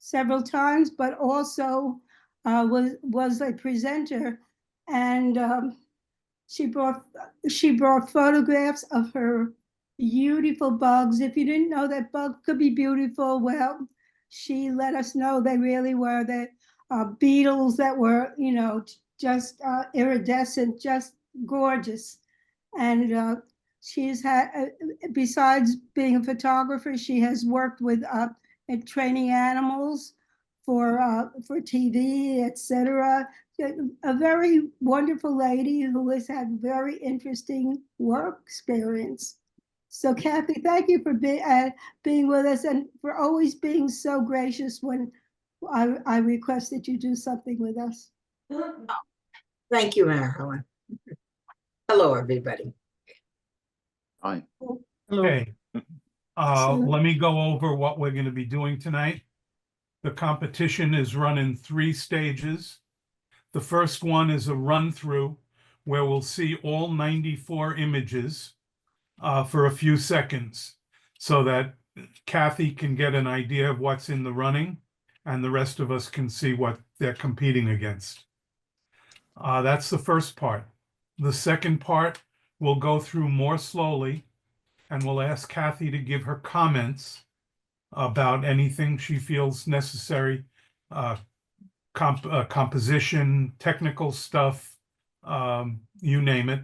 several times, but also was a presenter, and she brought photographs of her beautiful bugs. If you didn't know that bugs could be beautiful, well, she let us know they really were. The beetles that were, just iridescent, just gorgeous. And she's had, besides being a photographer, she has worked with training animals for TV, etc. A very wonderful lady who has had very interesting work experience. So, Kathy, thank you for being with us and for always being so gracious when I request that you do something with us. Thank you, Marilyn. Hello, everybody. Hi. Hello. Okay, let me go over what we're going to be doing tonight. The competition is run in 3 stages. The first one is a run through where we'll see all 94 images for a few seconds so that Kathy can get an idea of what's in the running and the rest of us can see what they're competing against. That's the first part. The second part we'll go through more slowly and we'll ask Kathy to give her comments about anything she feels necessary, composition, technical stuff, you name it.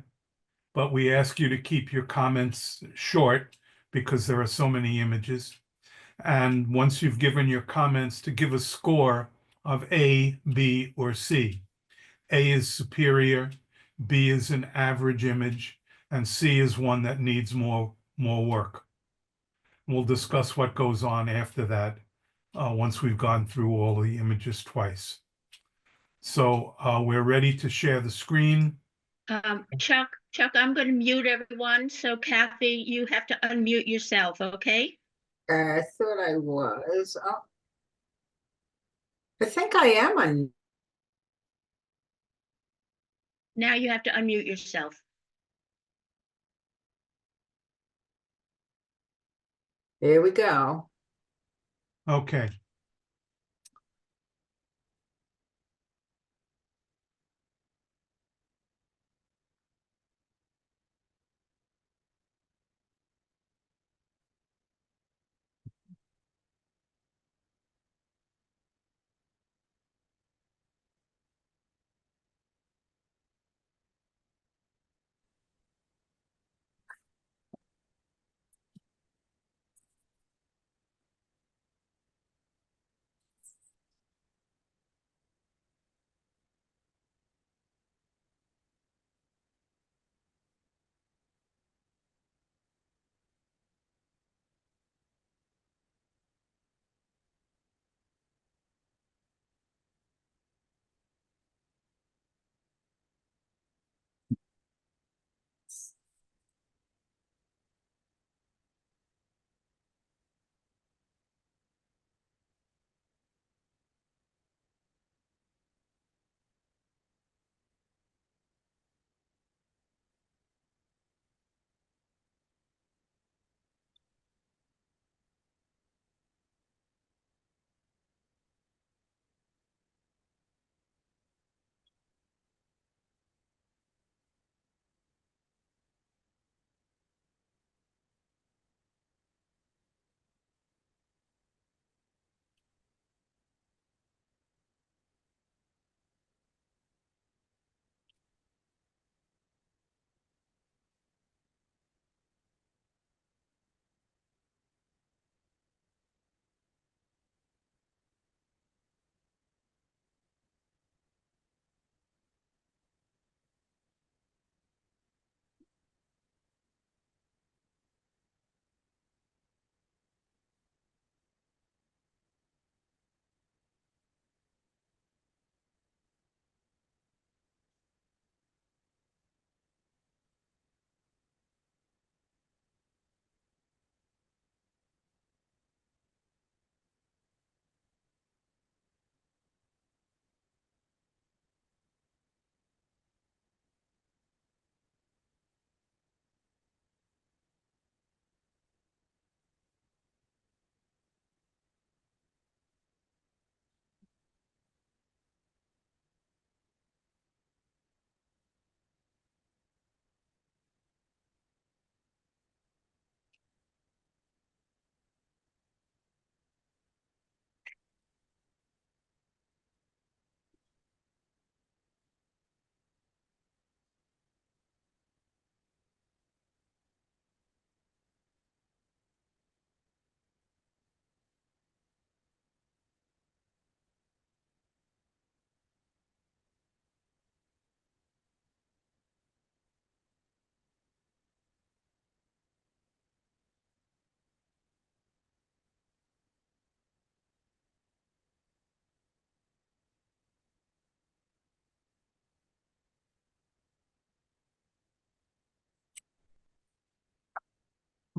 But we ask you to keep your comments short because there are so many images. And once you've given your comments, to give a score of A, B, or C. A is superior, B is an average image, and C is one that needs more work. We'll discuss what goes on after that once we've gone through all the images twice. So we're ready to share the screen. Chuck, I'm going to mute everyone. So Kathy, you have to unmute yourself, okay? I thought I was. Oh. I think I am on. Now you have to unmute yourself. There we go. Okay.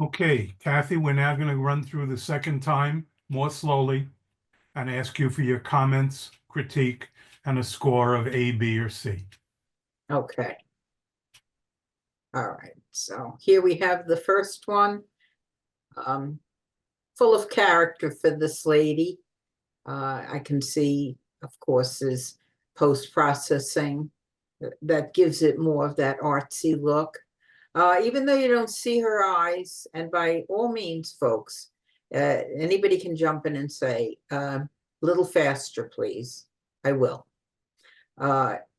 Okay, Kathy, we're now going to run through the second time more slowly and ask you for your comments, critique, and a score of A, B, or C. Okay. All right, so here we have the first one. Full of character for this lady. I can see, of course, is post-processing that gives it more of that artsy look. Even though you don't see her eyes, and by all means, folks, anybody can jump in and say, little faster, please. I will.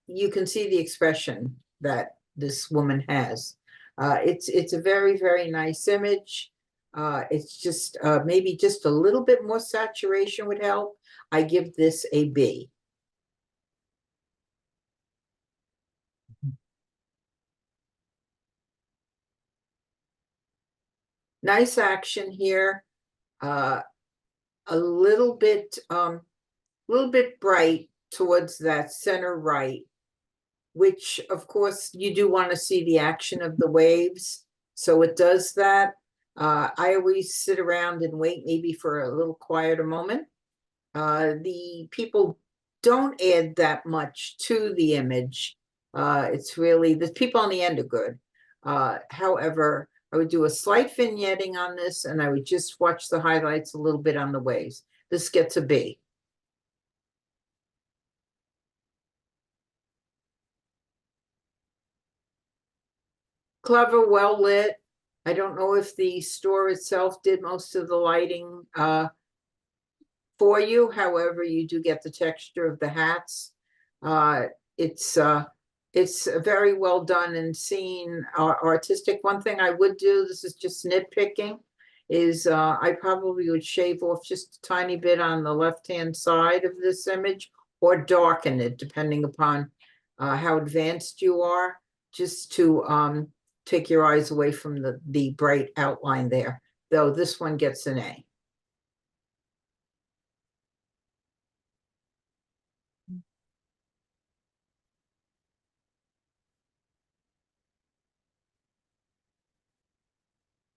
You can see the expression that this woman has. It's a very, very nice image. It's just maybe just a little bit more saturation would help. I give this a B. Nice action here. A little bit bright towards that center right, which of course you do want to see the action of the waves. So it does that. I always sit around and wait maybe for a little quieter moment. The people don't add that much to the image. It's really, the people on the end are good. However, I would do a slight vignetting on this and I would just watch the highlights a little bit on the waves. This gets a B. Clever, well lit. I don't know if the store itself did most of the lighting for you. However, you do get the texture of the hats. It's very well done and seen, artistic. One thing I would do, this is just nitpicking, is I probably would shave off just a tiny bit on the left-hand side of this image or darken it depending upon how advanced you are, just to take your eyes away from the bright outline there, though this one gets an A.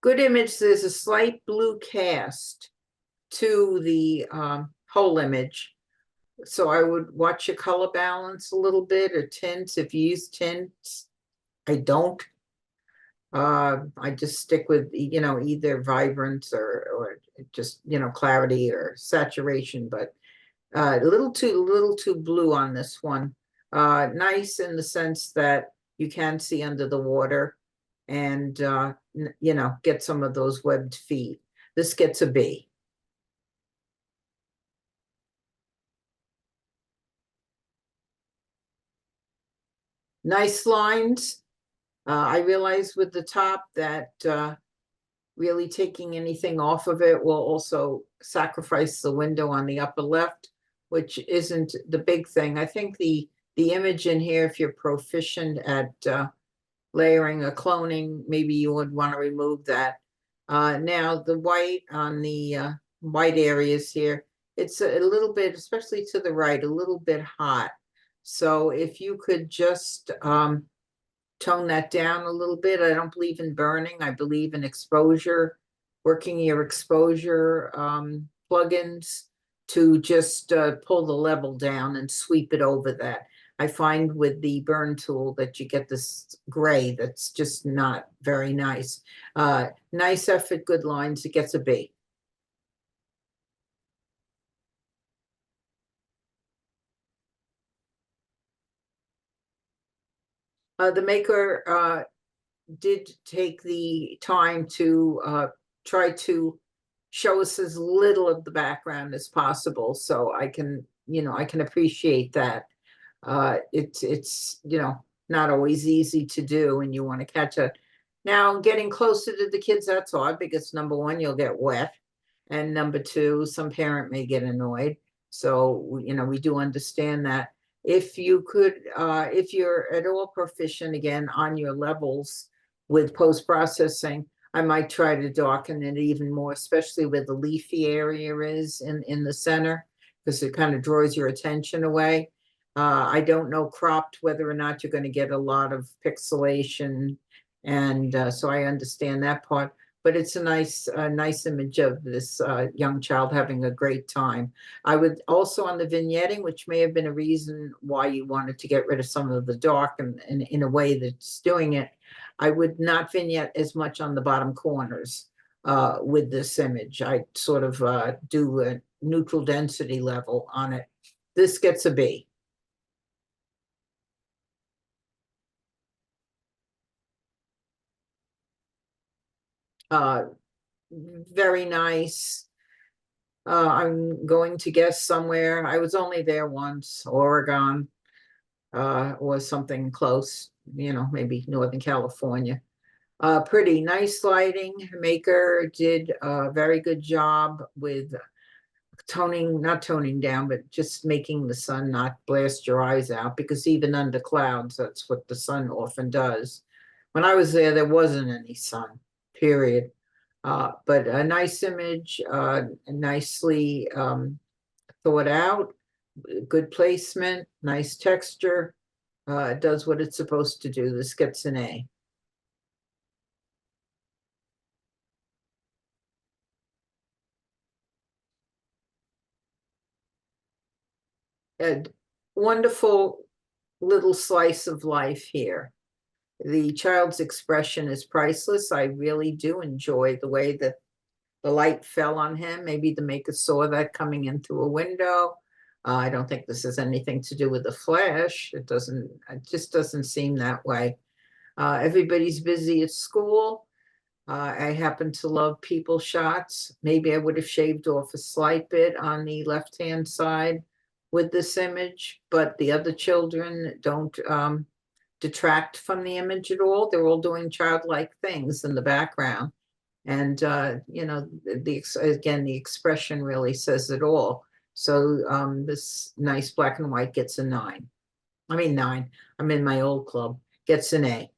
Good image. There's a slight blue cast to the whole image. So I would watch your color balance a little bit, or tints. If you use tints, I don't. I just stick with, you know, either vibrance or just, you know, clarity or saturation, but a little too blue on this one. Nice in the sense that you can see under the water and you know, get some of those webbed feet. This gets a B. Nice lines. I realize with the top that really taking anything off of it will also sacrifice the window on the upper left, which isn't the big thing. I think the image in here, if you're proficient at layering or cloning, maybe you would want to remove that. Now the white on the white areas here, it's a little bit, especially to the right, a little bit hot. So if you could just tone that down a little bit. I don't believe in burning. I believe in exposure, working your exposure plugins to just pull the level down and sweep it over that. I find with the burn tool that you get this gray that's just not very nice. Nice effort, good lines, it gets a B. The maker did take the time to try to show us as little of the background as possible, so I can, you know, I can appreciate that. It's you know, not always easy to do, and you want to catch it. Now, getting closer to the kids, that's odd, because number one, you'll get wet, and number two, some parent may get annoyed. So, you know, we do understand that. If you could, if you're at all proficient again on your levels with post-processing, I might try to darken it even more, especially where the leafy area is in the center, because it kind of draws your attention away. I don't know cropped whether or not you're going to get a lot of pixelation, and so I understand that part. but it's a nice image of this young child having a great time. I would also on the vignetting, which may have been a reason why you wanted to get rid of some of the dark and in a way that's doing it, I would not vignette as much on the bottom corners with this image. I sort of do a neutral density level on it. This gets a B. Very nice. I'm going to guess somewhere. I was only there once, Oregon, or something close, maybe Northern California. Pretty nice lighting. Maker did a very good job with not toning down, but just making the sun not blast your eyes out, because even under clouds, that's what the sun often does. When I was there wasn't any sun, period. But a nice image, nicely thought out, good placement, nice texture. It does what it's supposed to do. This gets an A. A wonderful little slice of life here. The child's expression is priceless. I really do enjoy the way that the light fell on him. Maybe the maker saw that coming in through a window. I don't think this has anything to do with the flash. It just doesn't seem that way. Everybody's busy at school. I happen to love people shots. Maybe I would have shaved off a slight bit on the left-hand side with this image, but the other children don't detract from the image at all. They're all doing childlike things in the background. And, again, the expression really says it all. So this nice black and white gets a 9. I mean 9. I'm in my old club. Gets an A.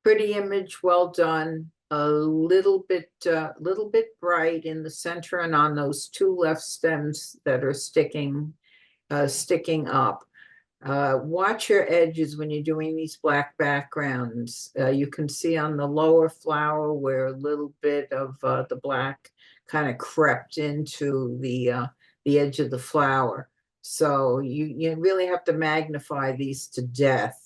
Pretty image, well done. A little bit bright in the center and on those 2 left stems that are sticking up. Watch your edges when you're doing these black backgrounds. You can see on the lower flower where a little bit of the black kind of crept into the edge of the flower. So you really have to magnify these to death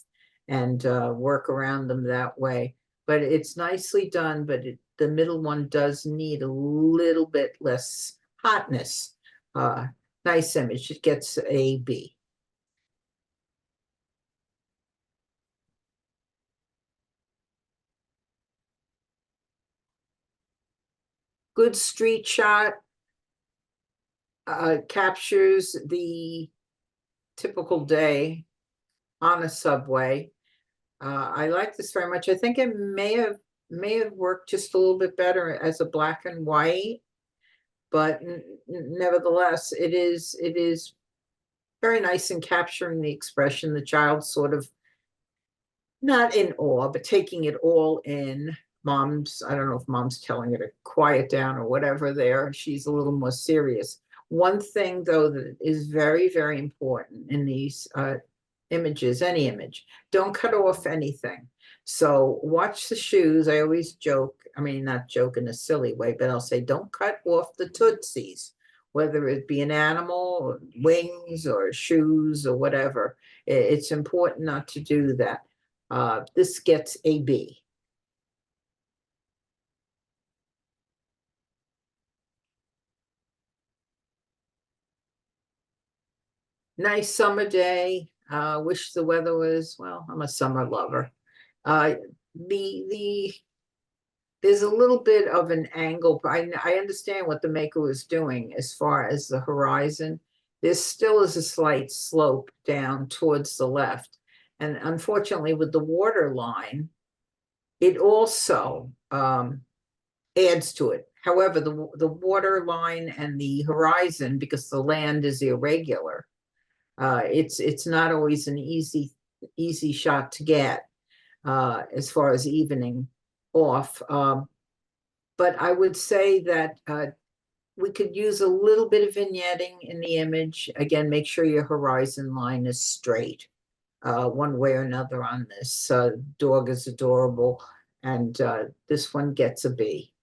and work around them that way. But it's nicely done, but the middle one does need a little bit less hotness. Nice image. It gets a B. Good street shot. Captures the typical day on a subway. I like this very much. I think it may have worked just a little bit better as a black and white, but nevertheless, it is very nice in capturing the expression. The child sort of not in awe, but taking it all in. I don't know if mom's telling her to quiet down or whatever there. She's a little more serious. One thing, though, that is very, very important in these images, any image, don't cut off anything. So watch the shoes. I always joke, I mean, not joke in a silly way, but I'll say, don't cut off the tootsies, whether it be an animal, or wings, or shoes, or whatever. It's important not to do that. This gets a B. Nice summer day. Wish the weather was, well, I'm a summer lover. There's a little bit of an angle. I understand what the maker was doing as far as the horizon. There still is a slight slope down towards the left. And unfortunately, with the water line, it also adds to it. However, the water line and the horizon, because the land is irregular, it's not always an easy shot to get as far as evening off. But I would say that we could use a little bit of vignetting in the image. Again, make sure your horizon line is straight, one way or another on this. Dog is adorable, and this one gets a B.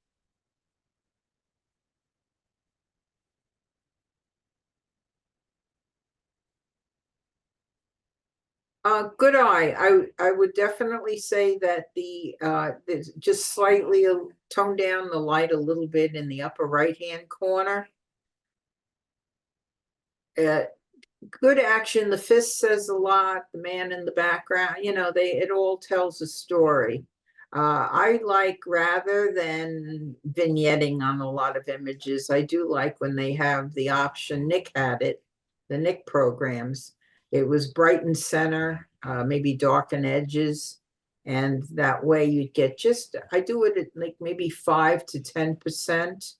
Good eye. I would definitely say that there's just slightly tone down the light a little bit in the upper right-hand corner. Good action. The fist says a lot. The man in the background, it all tells a story. I like, rather than vignetting on a lot of images, I do like when they have the option. Nick had it, the Nick programs. It was bright and center, maybe darken edges. And that way you'd get I do it at like maybe 5 to 10%,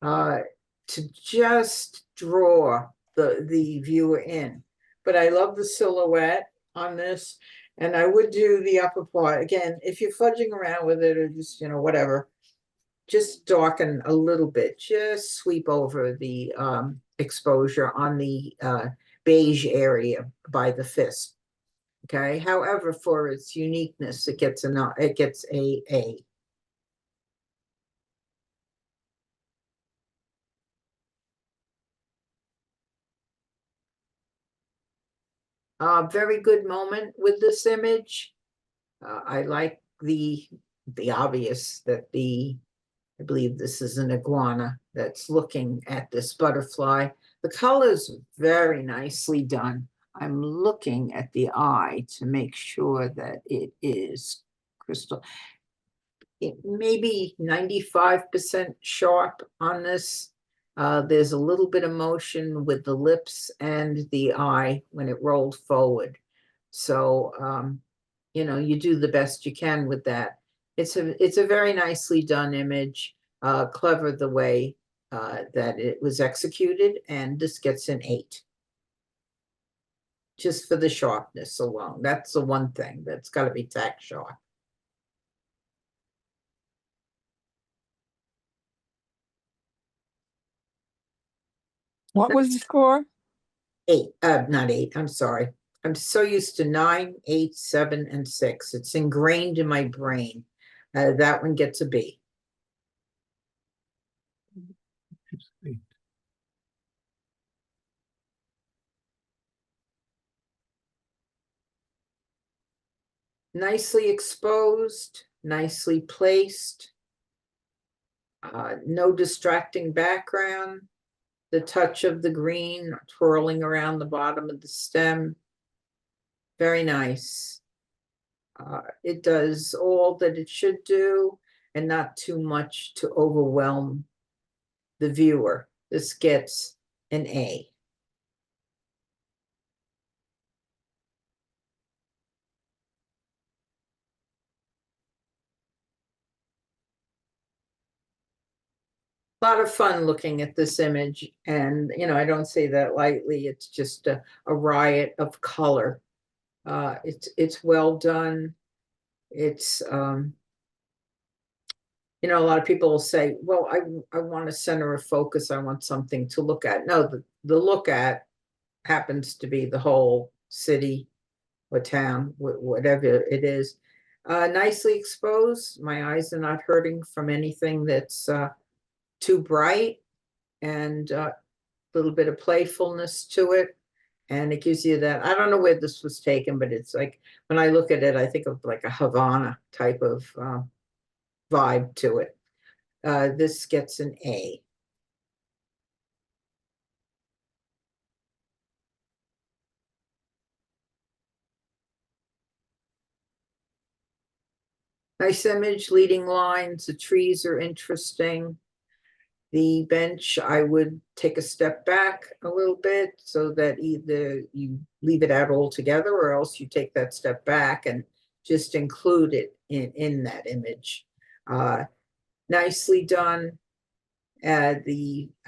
to just draw the viewer in. But I love the silhouette on this. And I would do the upper part. Again, if you're fudging around with it or just, whatever, just darken a little bit. Just sweep over the exposure on the beige area by the fist. Okay. However, for its uniqueness, it gets a A. Very good moment with this image. I like the obvious that I believe this is an iguana that's looking at this butterfly. The color's very nicely done. I'm looking at the eye to make sure that it is crystal. It may be 95% sharp on this. There's a little bit of motion with the lips and the eye when it rolled forward. So, you do the best you can with that. It's a very nicely done image, clever the way that it was executed, and this gets an 8. Just for the sharpness alone. That's the one thing that's got to be tack sharp. What was the score? 8, not 8, I'm sorry. I'm so used to 9, 8, 7, and 6. It's ingrained in my brain. That one gets a B. Nicely exposed, nicely placed. No distracting background. The touch of the green twirling around the bottom of the stem. Very nice. It does all that it should do, and not too much to overwhelm the viewer. This gets an A. A lot of fun looking at this image, and I don't say that lightly. It's just a riot of color. It's well done. It's a lot of people will say, well, I want a center of focus. I want something to look at. No, the look at happens to be the whole city or town, whatever it is. Nicely exposed. My eyes are not hurting from anything that's too bright, and a little bit of playfulness to it. And it gives you that, I don't know where this was taken, but it's like, when I look at it, I think of like a Havana type of vibe to it. This gets an A. Nice image, leading lines, the trees are interesting. The bench, I would take a step back a little bit so that either you leave it out altogether, or else you take that step back and just include it in that image. Nicely done. I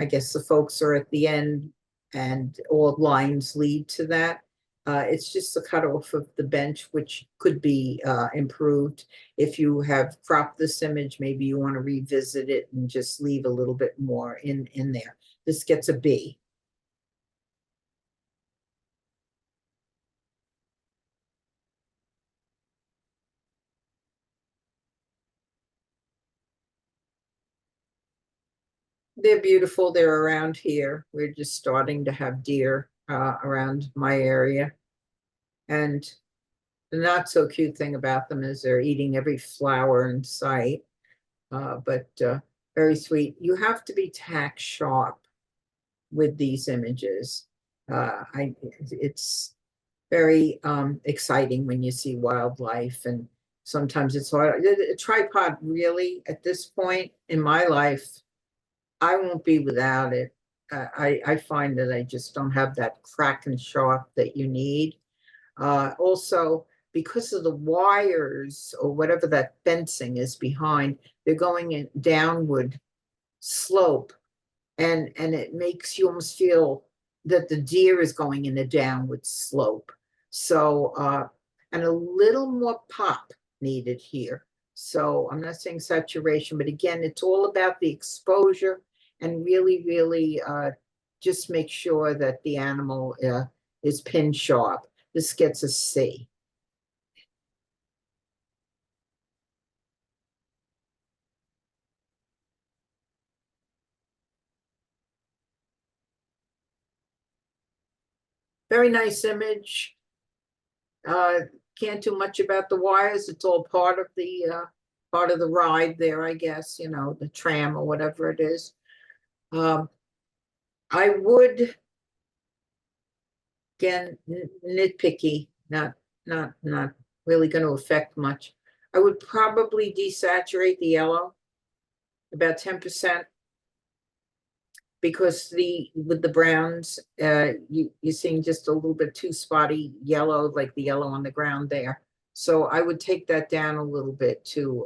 guess the folks are at the end, and all lines lead to that. It's just the cutoff of the bench, which could be improved. If you have cropped this image, maybe you want to revisit it and just leave a little bit more in there. This gets a B. They're beautiful. They're around here. We're just starting to have deer around my area. And the not so cute thing about them is they're eating every flower in sight. But very sweet. You have to be tack sharp with these images. It's very exciting when you see wildlife, and sometimes it's hard. A tripod, really, at this point in my life, I won't be without it. I find that I just don't have that crack and sharp that you need. Also, because of the wires or whatever that fencing is behind, they're going in downward slope, and it makes you almost feel that the deer is going in a downward slope. So, and a little more pop needed here. So I'm not saying saturation, but again, it's all about the exposure, and really, really just make sure that the animal is pin sharp. This gets a C. Very nice image. Can't do much about the wires. It's all part of the ride there, I guess, you know, the tram or whatever it is. I would, again, nitpicky, not really going to affect much. I would probably desaturate the yellow about 10%, because with the browns, you're seeing just a little bit too spotty yellow, like the yellow on the ground there. So I would take that down a little bit to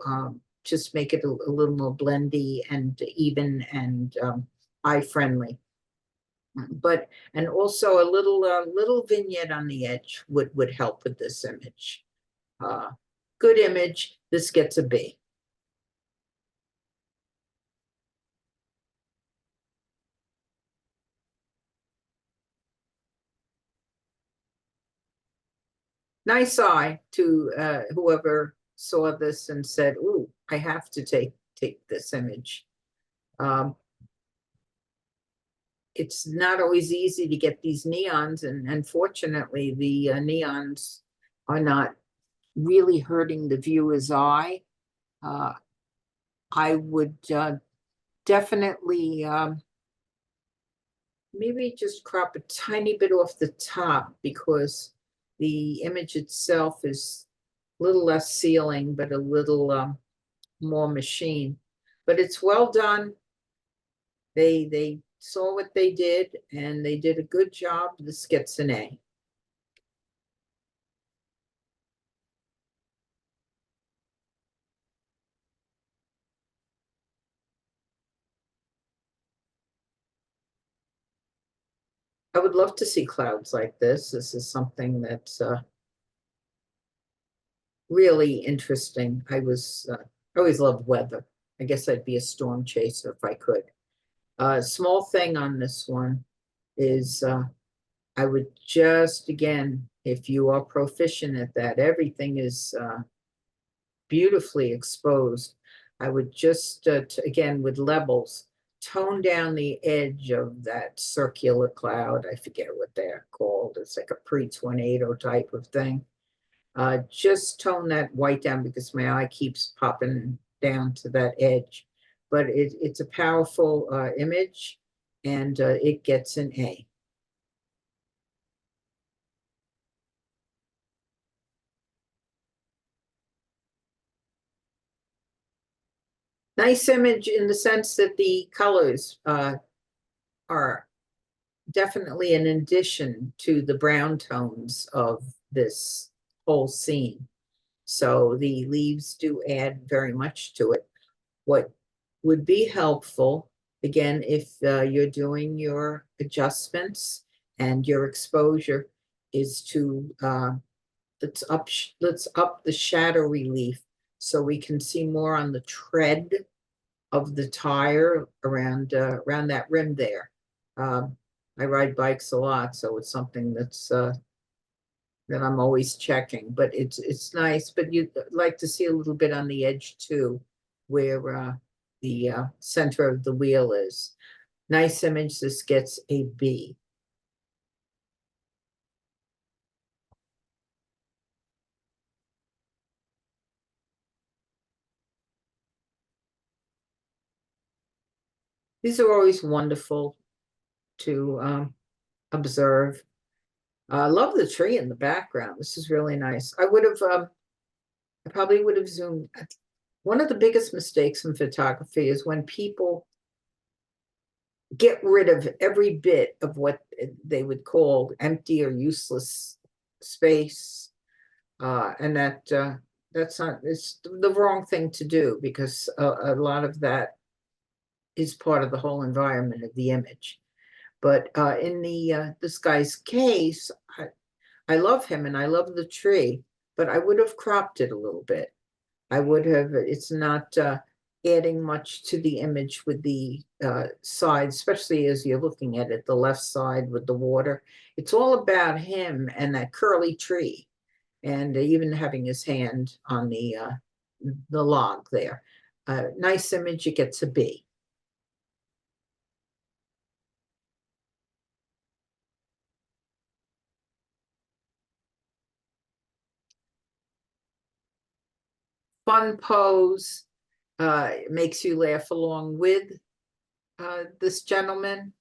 just make it a little more blendy and even and eye friendly. But, and also a little vignette on the edge would help with this image. Good image. This gets a B. Nice eye to whoever saw this and said, "Ooh, I have to take this image." It's not always easy to get these neons, and fortunately, the neons are not really hurting the viewer's eye. I would definitely maybe just crop a tiny bit off the top, because the image itself is a little less ceiling, but a little more machine. But it's well done. They saw what they did, and they did a good job. This gets an A. I would love to see clouds like this. This is something that's really interesting. I always loved weather. I guess I'd be a storm chaser if I could. Small thing on this one is I would just, again, if you are proficient at that, everything is beautifully exposed. I would just, again, with levels, tone down the edge of that circular cloud. I forget what they're called. It's like a pre-tornado type of thing. Just tone that white down, because my eye keeps popping down to that edge. But it's a powerful image, and it gets an A. Nice image in the sense that the colors are definitely an addition to the brown tones of this whole scene. So the leaves do add very much to it. What would be helpful, again, if you're doing your adjustments and your exposure, is to, let's up the shadow relief so we can see more on the tread of the tire around that rim there. I ride bikes a lot, so it's something that's that I'm always checking, but it's nice, but you'd like to see a little bit on the edge too, where the center of the wheel is. Nice image. This gets a B. These are always wonderful to observe. I love the tree in the background. This is really nice. I probably would have zoomed. One of the biggest mistakes in photography is when people get rid of every bit of what they would call empty or useless space. And that's not, it's the wrong thing to do, because a lot of that is part of the whole environment of the image. But in this guy's case, I love him and I love the tree, but I would have cropped it a little bit. I would have, it's not adding much to the image with the side, especially as you're looking at it, the left side with the water. It's all about him and that curly tree, and even having his hand on the log there. Nice image, it gets a B. Fun pose, makes you laugh along with this gentleman.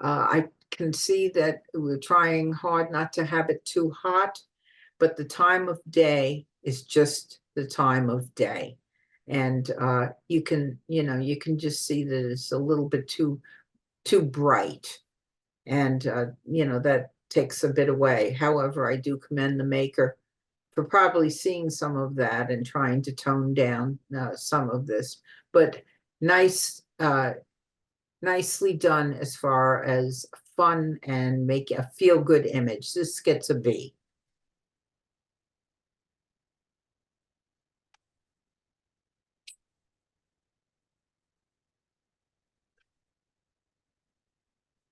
I can see that we're trying hard not to have it too hot, but the time of day is just the time of day. And you can just see that it's a little bit too bright. And that takes a bit away. However, I do commend the maker for probably seeing some of that and trying to tone down some of this, but nicely done as far as fun and make a feel-good image. This gets a B.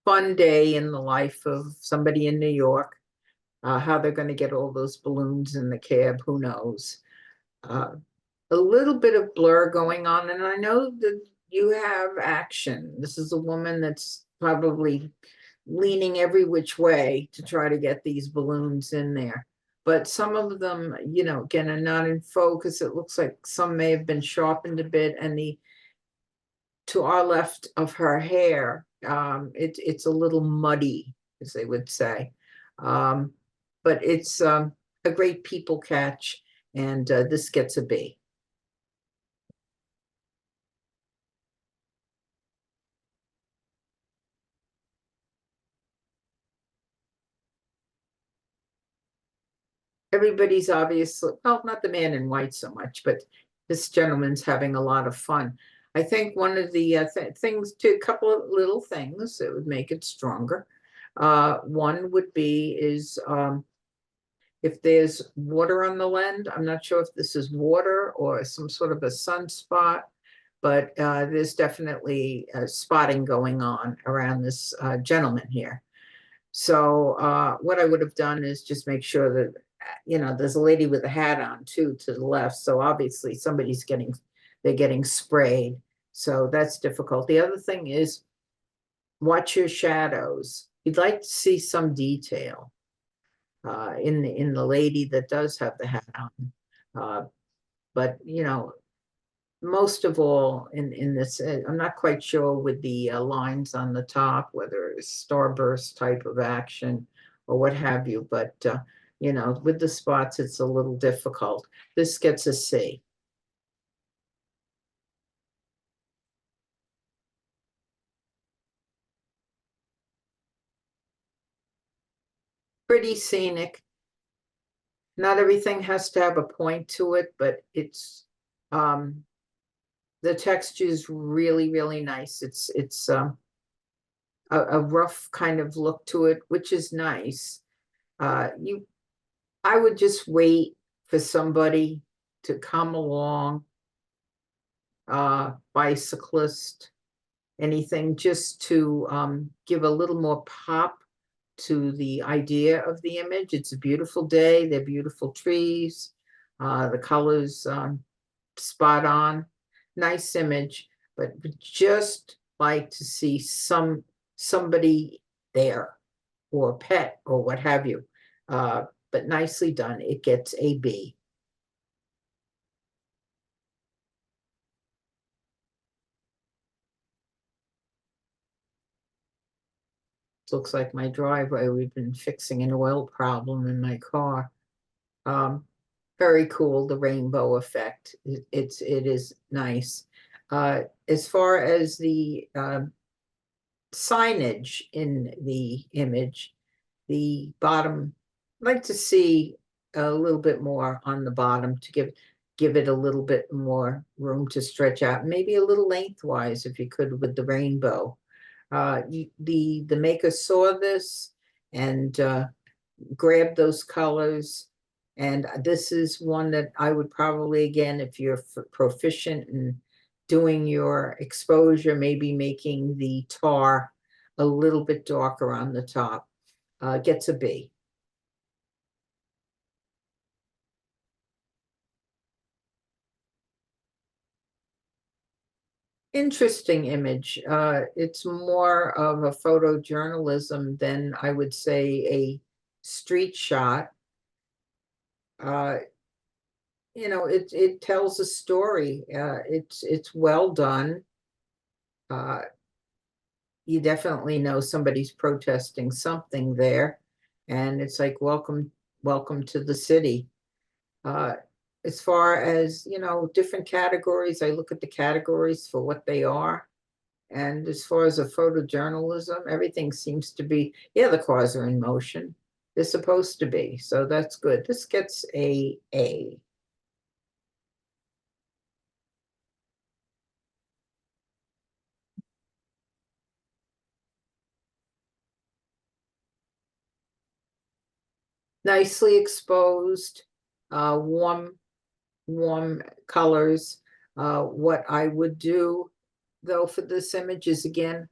Fun day in the life of somebody in New York. How they're going to get all those balloons in the cab, who knows? A little bit of blur going on, and I know that you have action. This is a woman that's probably leaning every which way to try to get these balloons in there. But some of them, again, are not in focus. It looks like some may have been sharpened a bit, and to our left of her hair, it's a little muddy, as they would say. But it's a great people catch, and this gets a B. Everybody's obviously, well, not the man in white so much, but this gentleman's having a lot of fun. I think one of the things, a couple of little things that would make it stronger. One would be if there's water on the lens. I'm not sure if this is water or some sort of a sunspot, but there's definitely spotting going on around this gentleman here. So what I would have done is just make sure that, there's a lady with a hat on too to the left. So obviously they're getting sprayed. So that's difficult. The other thing is watch your shadows. You'd like to see some detail in the lady that does have the hat on. But, most of all in this, I'm not quite sure with the lines on the top, whether it's starburst type of action or what have you, but with the spots, it's a little difficult. This gets a C. Pretty scenic. Not everything has to have a point to it, but it's the texture is really, really nice. It's a rough kind of look to it, which is nice. I would just wait for somebody to come along, bicyclist, anything, just to give a little more pop to the idea of the image. It's a beautiful day, they're beautiful trees, the colors spot on, nice image, but would just like to see somebody there, or a pet, or what have you. But nicely done. It gets a B. Looks like my driveway. We've been fixing an oil problem in my car. Very cool, the rainbow effect. It is nice. As far as the signage in the image, the bottom, I'd like to see a little bit more on the bottom to give it a little bit more room to stretch out, maybe a little lengthwise if you could with the rainbow. The maker saw this and grabbed those colors, and this is one that I would probably, again, if you're proficient in doing your exposure, maybe making the tar a little bit darker on the top, gets a B. Interesting image. It's more of a photojournalism than, I would say, a street shot. It tells a story. It's well done. You definitely know somebody's protesting something there, and it's like, welcome to the city. As far as, different categories, I look at the categories for what they are. And as far as a photojournalism, everything seems to be, yeah, the cars are in motion. They're supposed to be, so that's good. This gets a A. Nicely exposed, warm colors. What I would do, though, for this image is, again,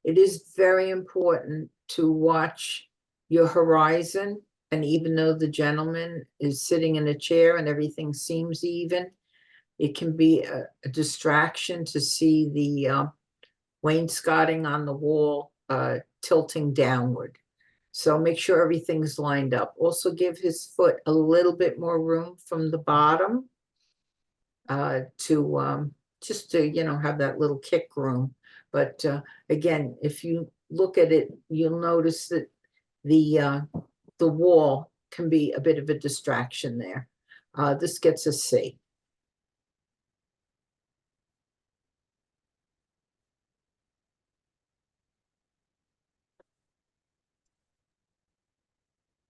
it is very important to watch your horizon. And even though the gentleman is sitting in a chair and everything seems even, it can be a distraction to see the wainscoting on the wall tilting downward. So make sure everything's lined up. Also give his foot a little bit more room from the bottom to just to, have that little kick room. But again, if you look at it, you'll notice that the wall can be a bit of a distraction there. This gets a C.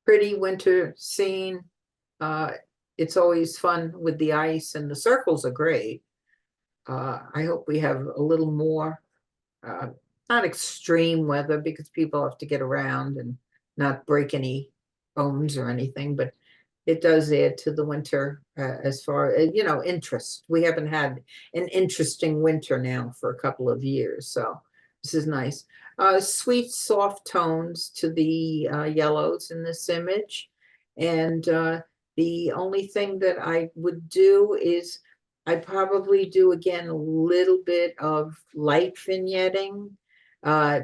Pretty winter scene. It's always fun with the ice, and the circles are great. I hope we have a little more, not extreme weather, because people have to get around and not break any bones or anything, but it does add to the winter as far as, interest. We haven't had an interesting winter now for a couple of years, so this is nice. Sweet, soft tones to the yellows in this image. And the only thing that I would do is I'd probably do, again, a little bit of light vignetting. I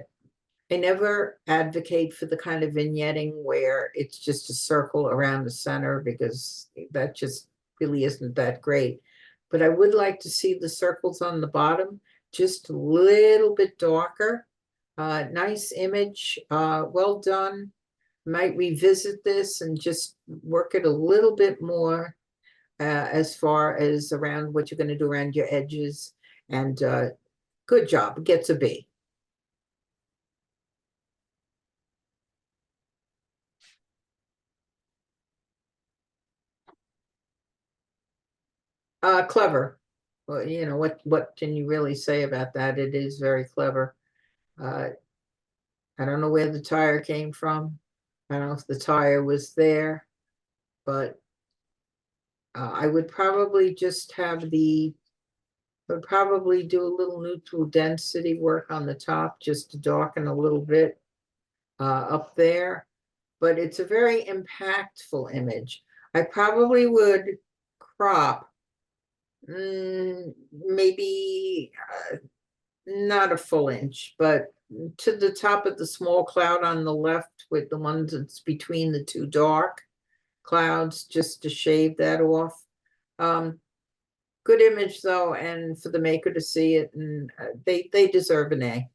never advocate for the kind of vignetting where it's just a circle around the center, because that just really isn't that great. But I would like to see the circles on the bottom just a little bit darker. Nice image, well done. Might revisit this and just work it a little bit more as far as around what you're going to do around your edges. And good job, it gets a B. Clever. Well, what can you really say about that? It is very clever. I don't know where the tire came from. I don't know if the tire was there, but I would probably just have would probably do a little neutral density work on the top just to darken a little bit up there. But it's a very impactful image. I probably would crop maybe not a full inch, but to the top of the small cloud on the left with the ones that's between the two dark clouds, just to shave that off. Good image though, and for the maker to see it, and they deserve an A.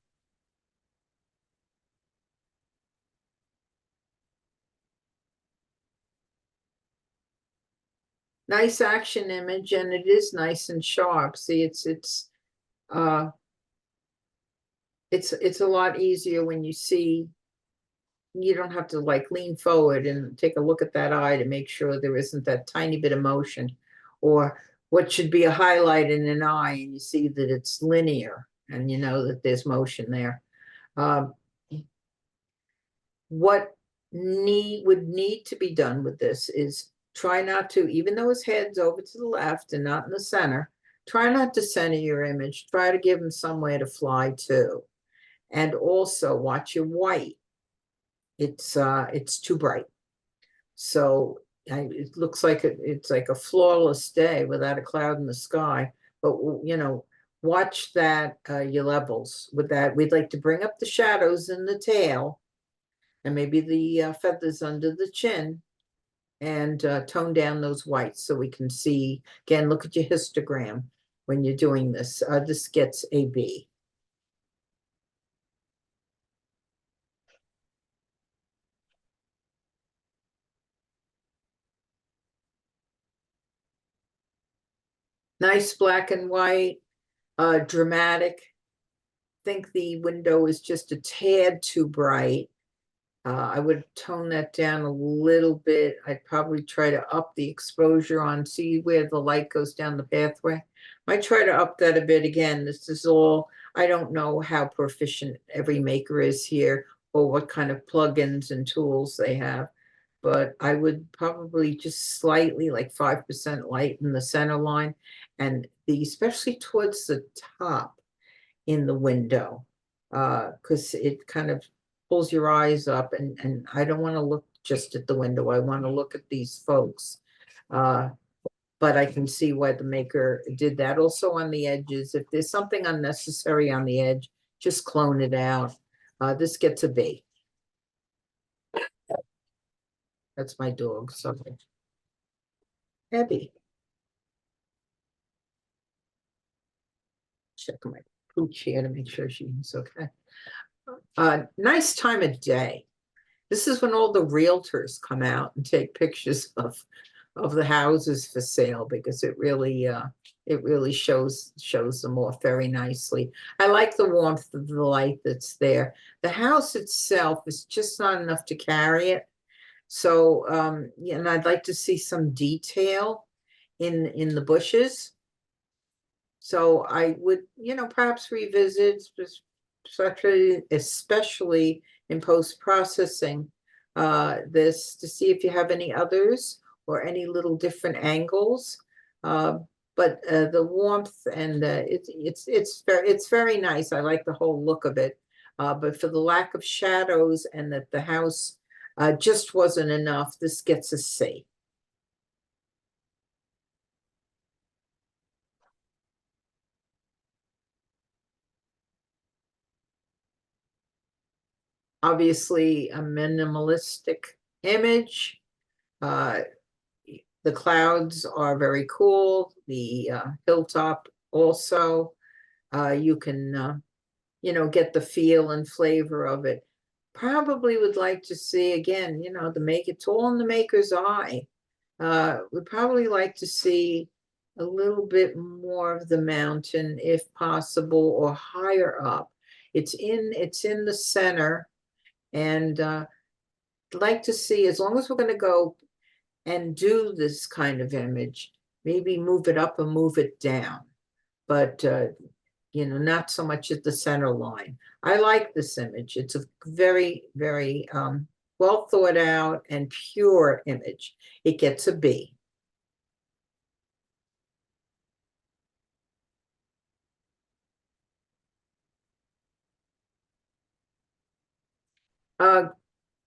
Nice action image, and it is nice and sharp. See, it's a lot easier when you see. You don't have to like lean forward and take a look at that eye to make sure there isn't that tiny bit of motion, or what should be a highlight in an eye and you see that it's linear and you know that there's motion there. What would need to be done with this is try not to, even though his head's over to the left and not in the center, try not to center your image. Try to give him somewhere to fly to. And also watch your white. It's too bright. So it looks like it's like a flawless day without a cloud in the sky. But you know, watch that your levels with that. We'd like to bring up the shadows in the tail and maybe the feathers under the chin, and tone down those whites so we can see. Again, look at your histogram when you're doing this. This gets a B. Nice black and white, dramatic. Think the window is just a tad too bright. I would tone that down a little bit. I'd probably try to up the exposure on, see where the light goes down the pathway. Might try to up that a bit again. This is all, I don't know how proficient every maker is here or what kind of plugins and tools they have, but I would probably just slightly, like 5% light in the center line, and especially towards the top in the window, because it kind of pulls your eyes up, and I don't want to look just at the window. I want to look at these folks. But I can see why the maker did that. Also on the edges, if there's something unnecessary on the edge, just clone it out. This gets a B. That's my dog, sorry. Abby. Check my pooch here to make sure she's okay. Nice time of day. This is when all the realtors come out and take pictures of the houses for sale, because it really shows them off very nicely. I like the warmth of the light that's there. The house itself is just not enough to carry it. So yeah, and I'd like to see some detail in the bushes. So I would, perhaps revisit, especially in post-processing, this to see if you have any others or any little different angles. But the warmth and it's very nice. I like the whole look of it. But for the lack of shadows and that the house just wasn't enough, this gets a C. Obviously a minimalistic image. The clouds are very cool. The hilltop also. You can, get the feel and flavor of it. Probably would like to see, again, it's all in the maker's eye. Would probably like to see a little bit more of the mountain if possible, or higher up. It's in the center. And like to see, as long as we're going to go and do this kind of image, maybe move it up or move it down, but not so much at the center line. I like this image. It's a very, very well thought out and pure image. It gets a B.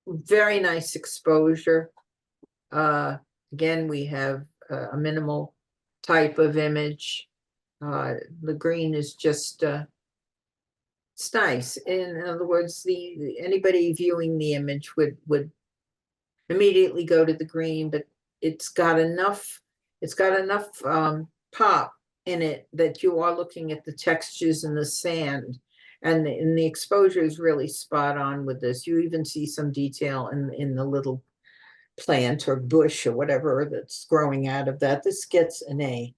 Very nice exposure. Again, we have a minimal type of image. The green is just it's nice. In other words, anybody viewing the image would immediately go to the green, but it's got enough pop in it that you are looking at the textures in the sand, and the exposure is really spot on with this. You even see some detail in the little plant or bush or whatever that's growing out of that. This gets an A.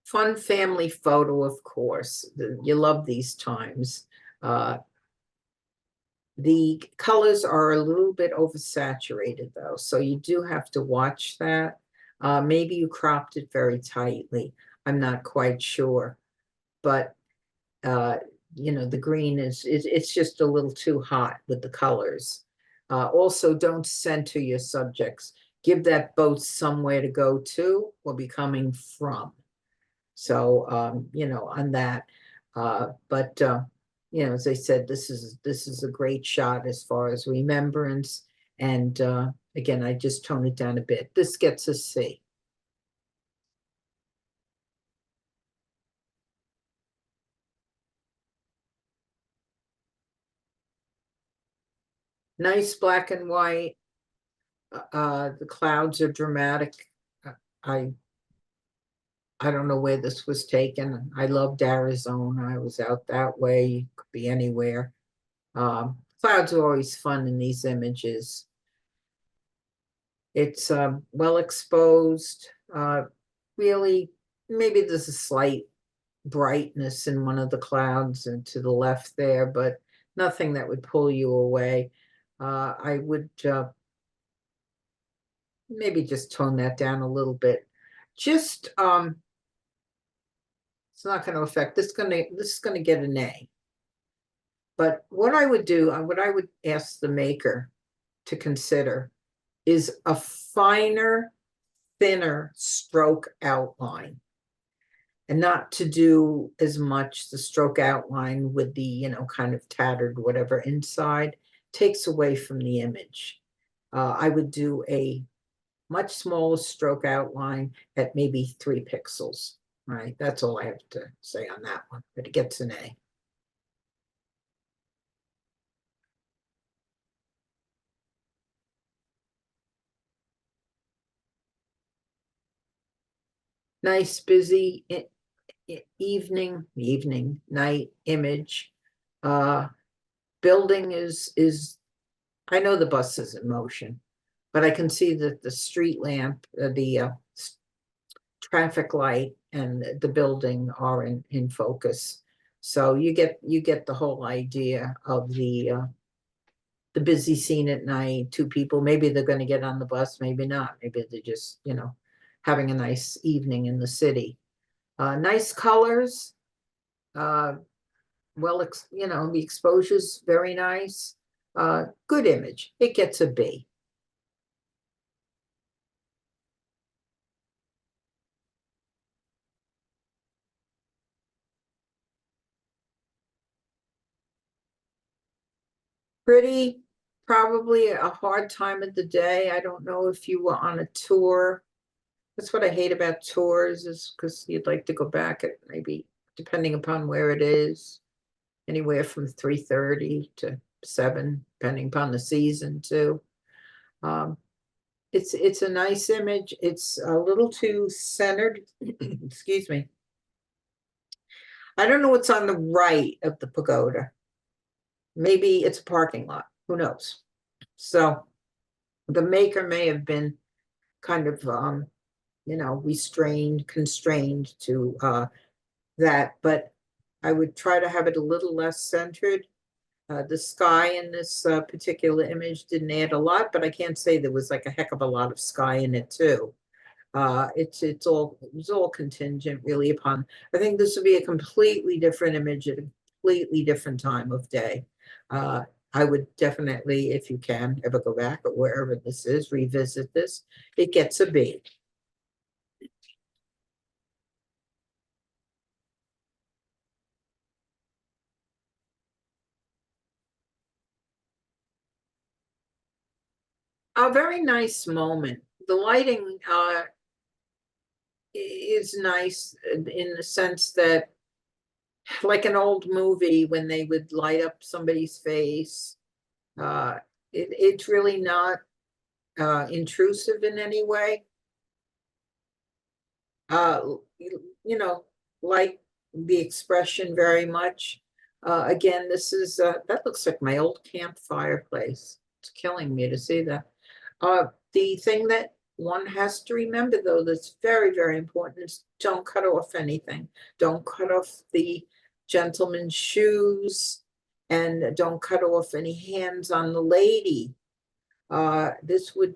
Fun family photo, of course. You love these times. The colors are a little bit oversaturated though, so you do have to watch that. Maybe you cropped it very tightly. I'm not quite sure, but you know, the green it's just a little too hot with the colors. Also, don't center your subjects. Give that boat somewhere to go to or be coming from. So, you know, on that, but you know, as I said, this is a great shot as far as remembrance. And again, I just tone it down a bit. This gets a C. Nice black and white. The clouds are dramatic. I don't know where this was taken. I loved Arizona. I was out that way. Could be anywhere. Clouds are always fun in these images. It's well exposed. Really, maybe there's a slight brightness in one of the clouds and to the left there, but nothing that would pull you away. I would maybe just tone that down a little bit. Just it's not going to affect this. This is going to get an A. But what I would do, what I would ask the maker to consider is a finer, thinner stroke outline, and not to do as much the stroke outline with the, you know, kind of tattered whatever inside. Takes away from the image. I would do a much smaller stroke outline at maybe 3 pixels, right? That's all I have to say on that one, but it gets an A. Nice, busy evening, night image. Building is, I know the bus is in motion, but I can see that the street lamp, the traffic light and the building are in focus. So you get the whole idea of the busy scene at night, 2 people, maybe they're going to get on the bus, maybe not, maybe they're just, you know, having a nice evening in the city. Nice colors, well, you know, the exposure's very nice. Good image. It gets a B. Pretty, probably a hard time of the day. I don't know if you were on a tour. That's what I hate about tours, is because you'd like to go back at maybe, depending upon where it is, anywhere from 3:30 to 7, depending upon the season too. It's a nice image. It's a little too centered. Excuse me. I don't know what's on the right of the pagoda. Maybe it's a parking lot. Who knows? So the maker may have been kind of you know, constrained to that, but I would try to have it a little less centered. The sky in this particular image didn't add a lot, but I can't say there was like a heck of a lot of sky in it too. It's all contingent really upon, I think this would be a completely different image at a completely different time of day. I would definitely, if you can, ever go back or wherever this is, revisit this. It gets a B. A very nice moment. The lighting is nice in the sense that, like an old movie when they would light up somebody's face, it's really not intrusive in any way. You know, like the expression very much. Again, this is that looks like my old camp fireplace. It's killing me to see that. The thing that one has to remember, though, that's very, very important is don't cut off anything. Don't cut off the gentleman's shoes, and don't cut off any hands on the lady. This would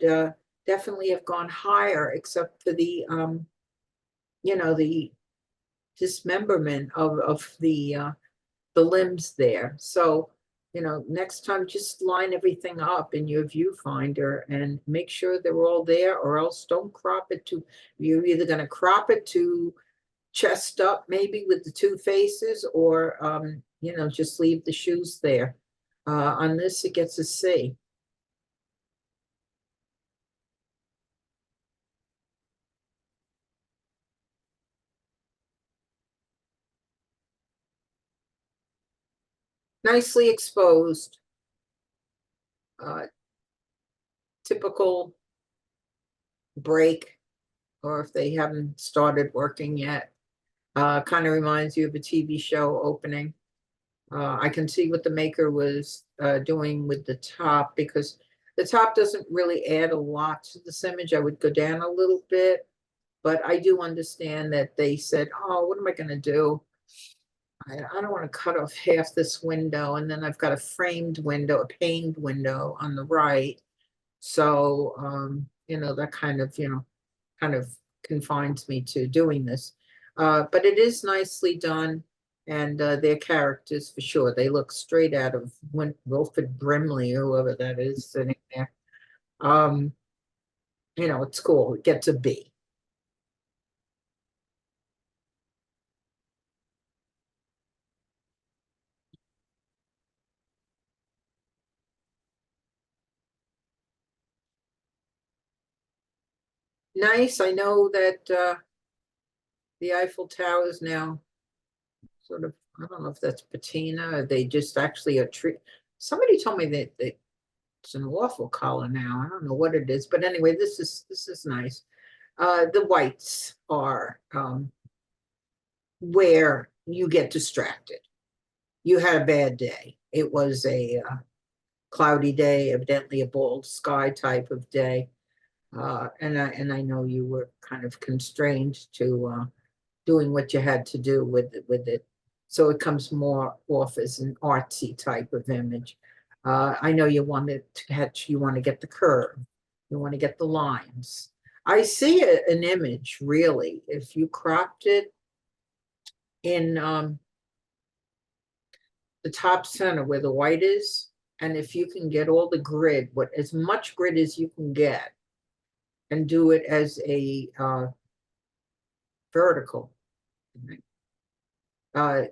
definitely have gone higher, except for the you know, the dismemberment of the limbs there. So, you know, next time just line everything up in your viewfinder and make sure they're all there, or else don't crop it to, you're either going to crop it to chest up maybe with the two faces, or you know, just leave the shoes there. On this it gets a C. Nicely exposed. Typical break, or if they haven't started working yet. Kind of reminds you of a TV show opening. I can see what the maker was doing with the top, because the top doesn't really add a lot to this image. I would go down a little bit, but I do understand that they said, oh, what am I going to do? I don't want to cut off half this window, and then I've got a framed window, a paned window on the right. So, you know, that kind of, you know, kind of confines me to doing this. But it is nicely done, and their characters, for sure, they look straight out of Wilford Brimley, or whoever that is sitting there. You know, it's cool. It gets a B. Nice. I know that the Eiffel Tower is now sort of, I don't know if that's patina, or they just actually a tree. Somebody told me that it's an awful color now. I don't know what it is, but anyway, this is nice. The whites are where you get distracted. You had a bad day. It was a cloudy day, evidently a bald sky type of day. And I know you were kind of constrained to doing what you had to do with it. So it comes more off as an artsy type of image. I know you want to get the curve, you want to get the lines. I see an image really, if you cropped it in the top center where the white is, and if you can get all the grid, as much grid as you can get, and do it as a vertical. I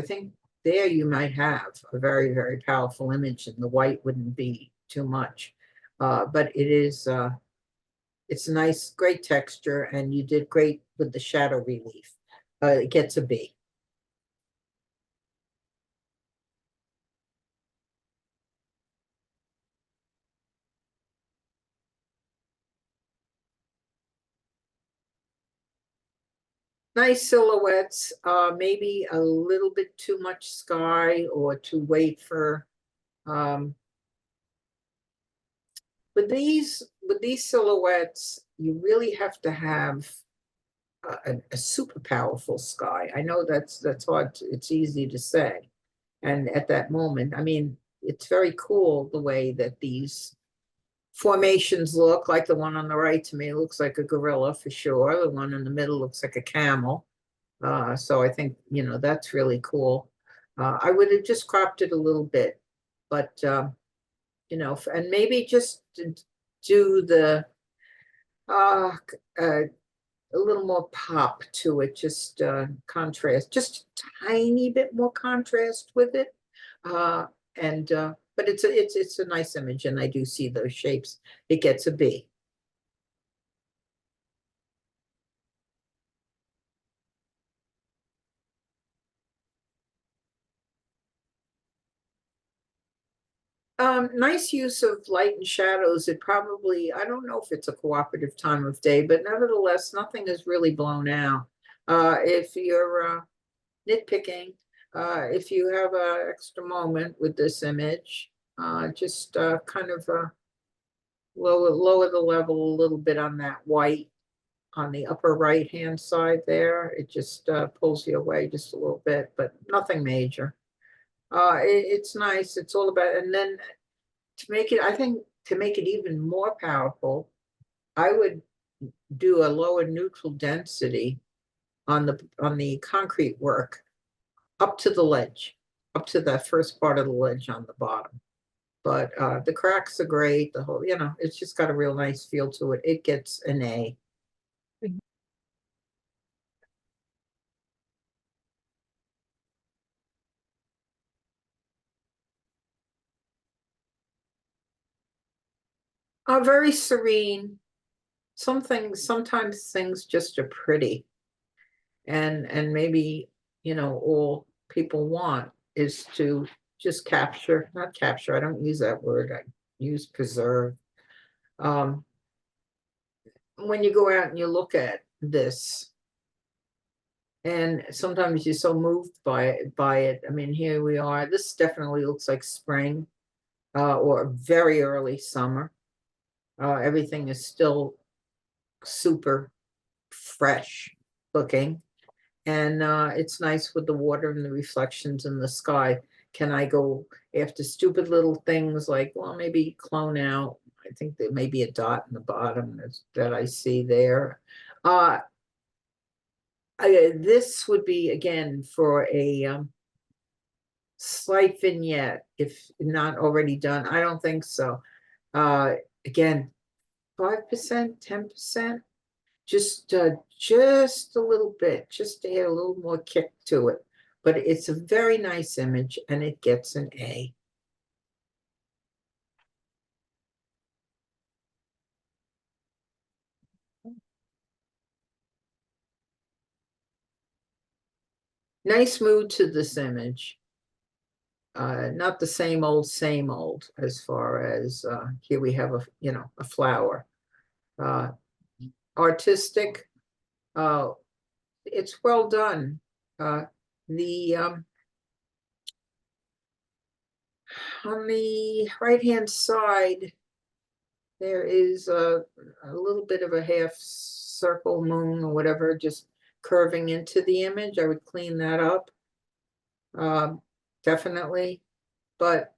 think there you might have a very, very powerful image, and the white wouldn't be too much. But it is, it's nice, great texture, and you did great with the shadow relief. It gets a B. Nice silhouettes, maybe a little bit too much sky, or to wait for with these silhouettes, you really have to have a super powerful sky. I know that's hard it's easy to say, And at that moment, I mean, it's very cool the way that these formations look. Like the one on the right to me looks like a gorilla for sure. The one in the middle looks like a camel. So I think, you know, that's really cool. I would have just cropped it a little bit, but you know, and maybe just do the a little more pop to it, just contrast, just a tiny bit more contrast with it. And but it's a nice image, and I do see those shapes. It gets a B. Nice use of light and shadows. It probably, I don't know if it's a cooperative time of day, but nevertheless, nothing is really blown out. If you're nitpicking, if you have an extra moment with this image, just kind of lower the level a little bit on that white on the upper right hand side there. It just pulls you away just a little bit, but nothing major. It's nice. It's all about, and then to make it, I think to make it even more powerful, I would do a lower neutral density on the concrete work up to the ledge, up to that first part of the ledge on the bottom. But the cracks are great. The whole, you know, it's just got a real nice feel to it. It gets an A. Very serene. Sometimes things just are pretty. And maybe, you know, all people want is to just capture, not capture, I don't use that word, I use preserve. When you go out and you look at this, and sometimes you're so moved by it. I mean, here we are. This definitely looks like spring, or very early summer. Everything is still super fresh looking. And it's nice with the water and the reflections in the sky. Can I go after stupid little things like, well, maybe clone out? I think there may be a dot in the bottom that I see there. This would be, again, for a slight vignette, if not already done. I don't think so. Again, 5%, 10%. Just a little bit, just to add a little more kick to it. But it's a very nice image, and it gets an A. Nice mood to this image. Not the same old as far as here we have a flower. Artistic. It's well done. The on the right hand side, there is a little bit of a half circle moon or whatever, just curving into the image. I would clean that up, definitely. But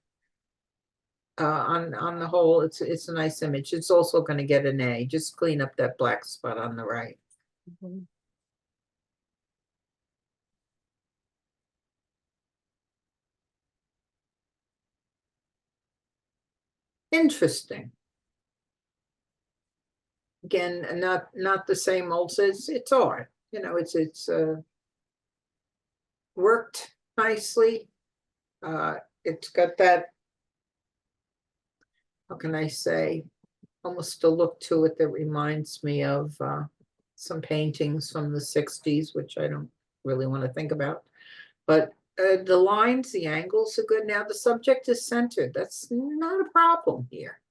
on the whole, it's a nice image. It's also going to get an A. Just clean up that black spot on the right. Interesting. Again, not the same old. It's art. You know, it's worked nicely. It's got that, how can I say, almost a look to it that reminds me of some paintings from the 60s, which I don't really want to think about. But the lines, the angles are good. Now the subject is centered. That's not a problem here.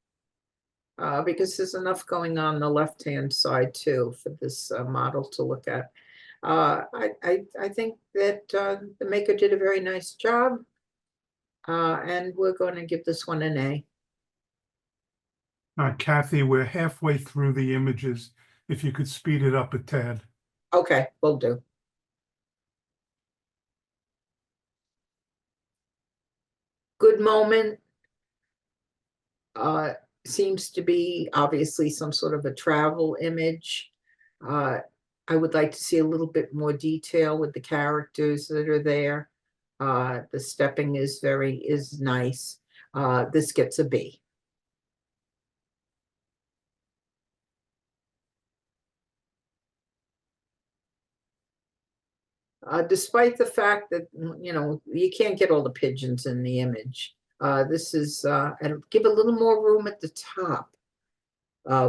Because there's enough going on the left-hand side too for this model to look at. I think that the maker did a very nice job, and we're going to give this one an A. Kathy, we're halfway through the images. If you could speed it up a tad. Okay, will do. Good moment. Seems to be obviously some sort of a travel image. I would like to see a little bit more detail with the characters that are there. The stepping is nice. This gets a B. Despite the fact that, you can't get all the pigeons in the image. This is, and give a little more room at the top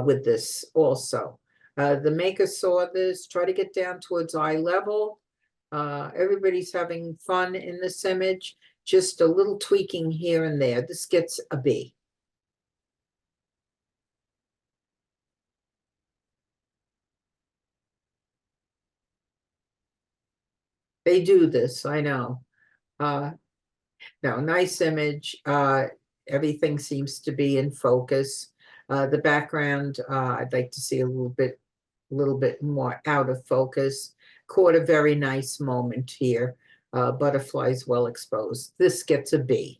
with this also. The maker saw this, try to get down towards eye level. Everybody's having fun in this image, just a little tweaking here and there. This gets a B. They do this, I know. No, nice image. Everything seems to be in focus. The background, I'd like to see a little bit more out of focus. Caught a very nice moment here. Butterflies well exposed. This gets a B.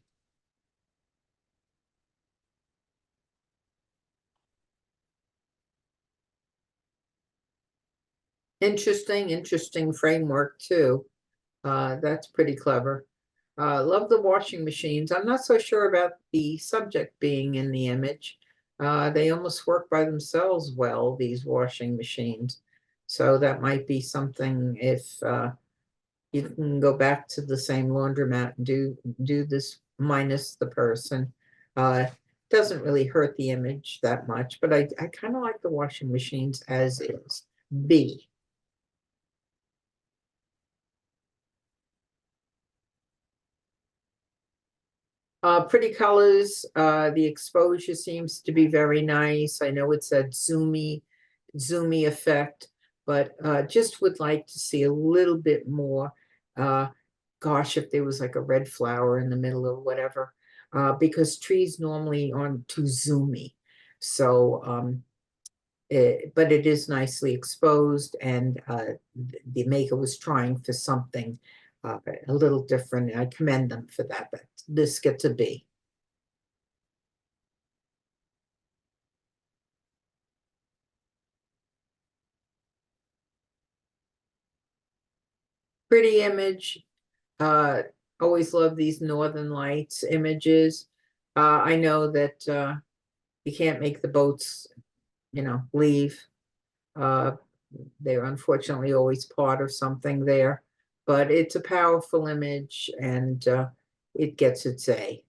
Interesting framework too. That's pretty clever. Love the washing machines. I'm not so sure about the subject being in the image. They almost work by themselves well, these washing machines. So that might be something if you can go back to the same laundromat and do this minus the person. Doesn't really hurt the image that much, but I kind of like the washing machines as is. B. Pretty colors. The exposure seems to be very nice. I know it's a zoomy effect, but just would like to see a little bit more. Gosh, if there was like a red flower in the middle or whatever, because trees normally aren't too zoomy. So, but it is nicely exposed, and the maker was trying for something a little different. I commend them for that, but this gets a B. Pretty image. Always love these Northern Lights images. I know that you can't make the boats, leave. They're unfortunately always part of something there, but it's a powerful image, and it gets its A.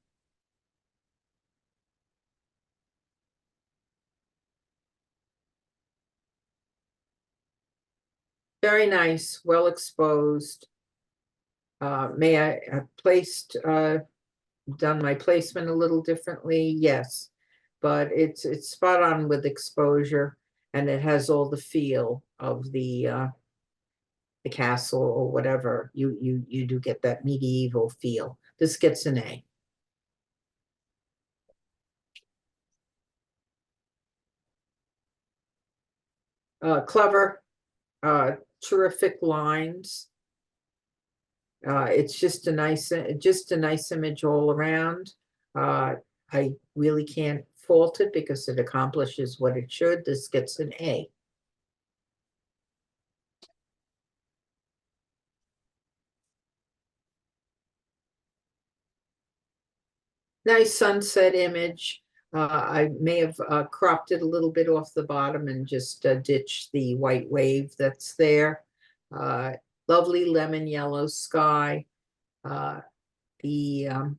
Very nice, well exposed. May I have done my placement a little differently? Yes, but it's spot on with exposure, and it has all the feel of the castle or whatever. You do get that medieval feel. This gets an A. Clever, terrific lines. It's just a nice image all around. I really can't fault it because it accomplishes what it should. This gets an A. Nice sunset image. I may have cropped it a little bit off the bottom and just ditched the white wave that's there. Lovely lemon yellow sky. The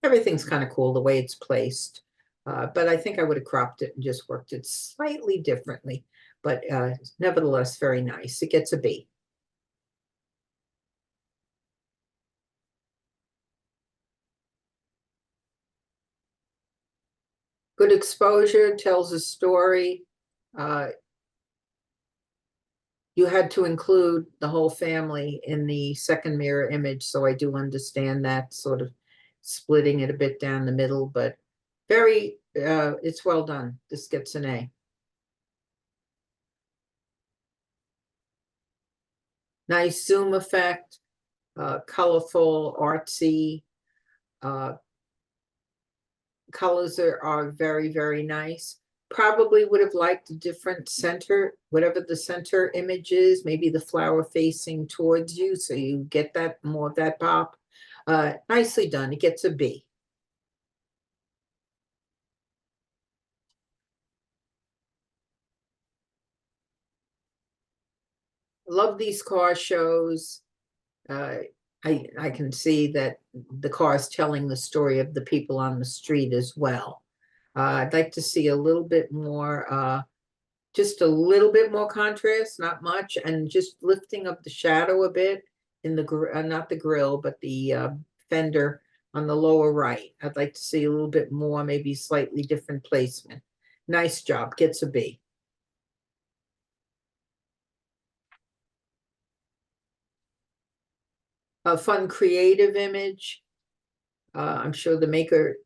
everything's kind of cool the way it's placed. But I think I would have cropped it and just worked it slightly differently. But nevertheless, very nice. It gets a B. Good exposure, tells a story. You had to include the whole family in the second mirror image, so I do understand that, sort of splitting it a bit down the middle, but it's well done. This gets an A. Nice zoom effect, colorful, artsy. Colors are very, very nice. Probably would have liked a different center, whatever the center image is, maybe the flower facing towards you, so you get that more of that pop. Nicely done. It gets a B. Love these car shows. I can see that the car is telling the story of the people on the street as well. I'd like to see a little bit more, just a little bit more contrast, not much, and just lifting up the shadow a bit in the, not the grill, but the fender on the lower right. I'd like to see a little bit more, maybe slightly different placement. Nice job, gets a B. A fun creative image. I'm sure the maker,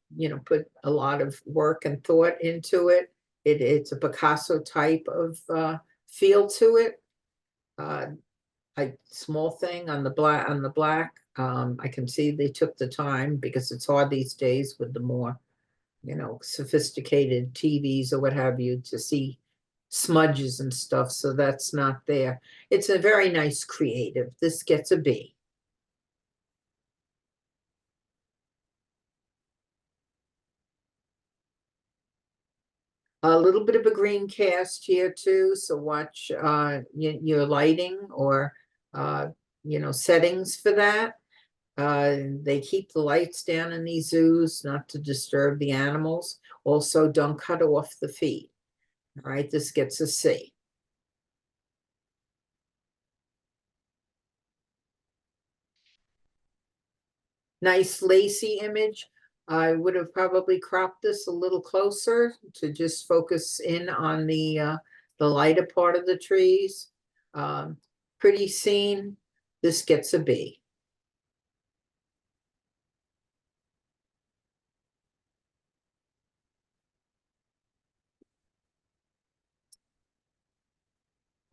put a lot of work and thought into it. It's a Picasso type of feel to it. Small thing on the black. I can see they took the time because it's hard these days with the more, sophisticated TVs or what have you to see smudges and stuff. So that's not there. It's a very nice creative. This gets a B. A little bit of a green cast here too, so watch your lighting or settings for that. They keep the lights down in these zoos not to disturb the animals. Also, don't cut off the feet. All right, this gets a C. Nice lacy image. I would have probably cropped this a little closer to just focus in on the lighter part of the trees. Pretty scene. This gets a B.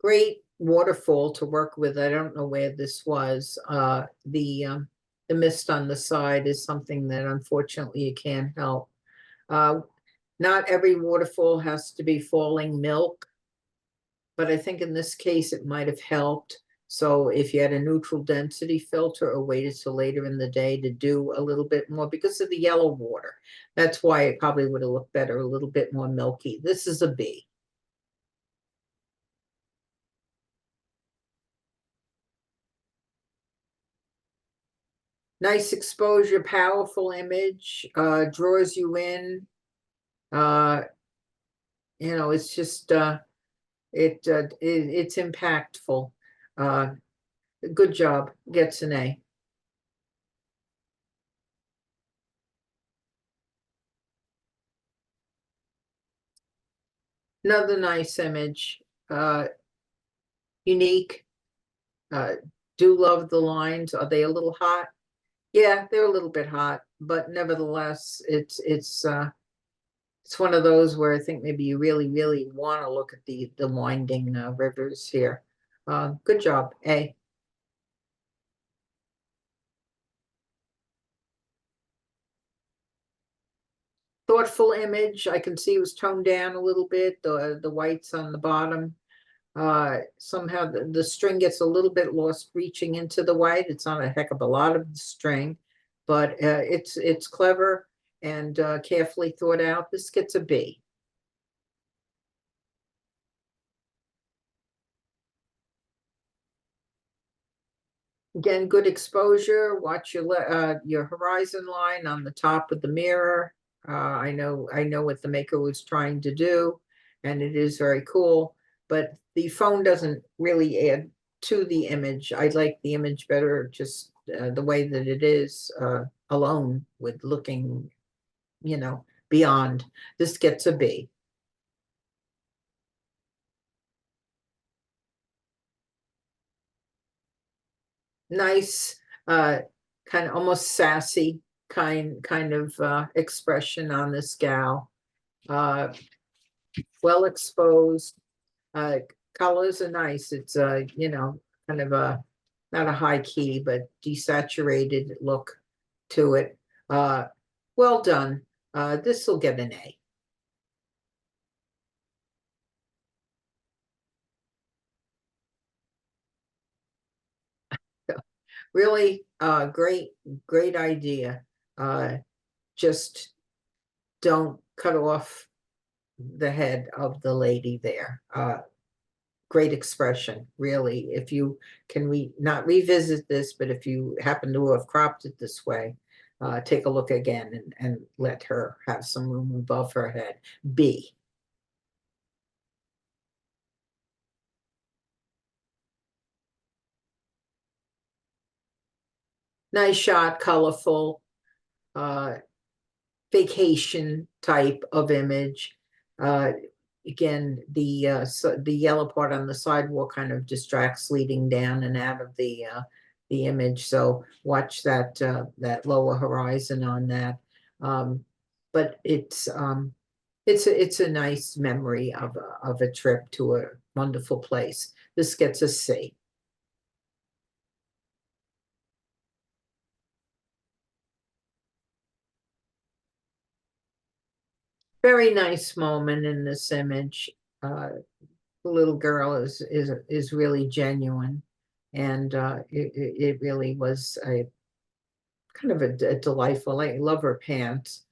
Great waterfall to work with. I don't know where this was. The mist on the side is something that unfortunately you can't help. Not every waterfall has to be falling milk, but I think in this case it might have helped. So if you had a neutral density filter or waited till later in the day to do a little bit more because of the yellow water, that's why it probably would have looked better, a little bit more milky. This is a B. Nice exposure, powerful image, draws you in. It's just it's impactful. Good job, gets an A. Another nice image, unique. Do love the lines. Are they a little hot? Yeah, they're a little bit hot, but nevertheless, it's one of those where I think maybe you really, really want to look at the winding rivers here. Good job, A. Thoughtful image. I can see it was toned down a little bit, the whites on the bottom. Somehow the string gets a little bit lost reaching into the white. It's not a heck of a lot of the string, but it's clever and carefully thought out. This gets a B. Again, good exposure. Watch your horizon line on the top of the mirror. I know what the maker was trying to do, and it is very cool. But the phone doesn't really add to the image. I like the image better just the way that it is alone with looking, beyond. This gets a B. Nice, kind of almost sassy kind of expression on this gal. Well exposed. Colors are nice. It's kind of a not a high key, but desaturated look to it. Well done. This will get an A. Really, great idea. Just don't cut off the head of the lady there. Great expression, really. If you can not revisit this, but if you happen to have cropped it this way, take a look again and let her have some room above her head. B. Nice shot, colorful, vacation type of image. Again, the yellow part on the sidewalk kind of distracts leading down and out of the image. So watch that that lower horizon on that. But it's a nice memory of a trip to a wonderful place. This gets a C. Very nice moment in this image. The little girl is really genuine, and it really was a kind of a delightful. I love her pants,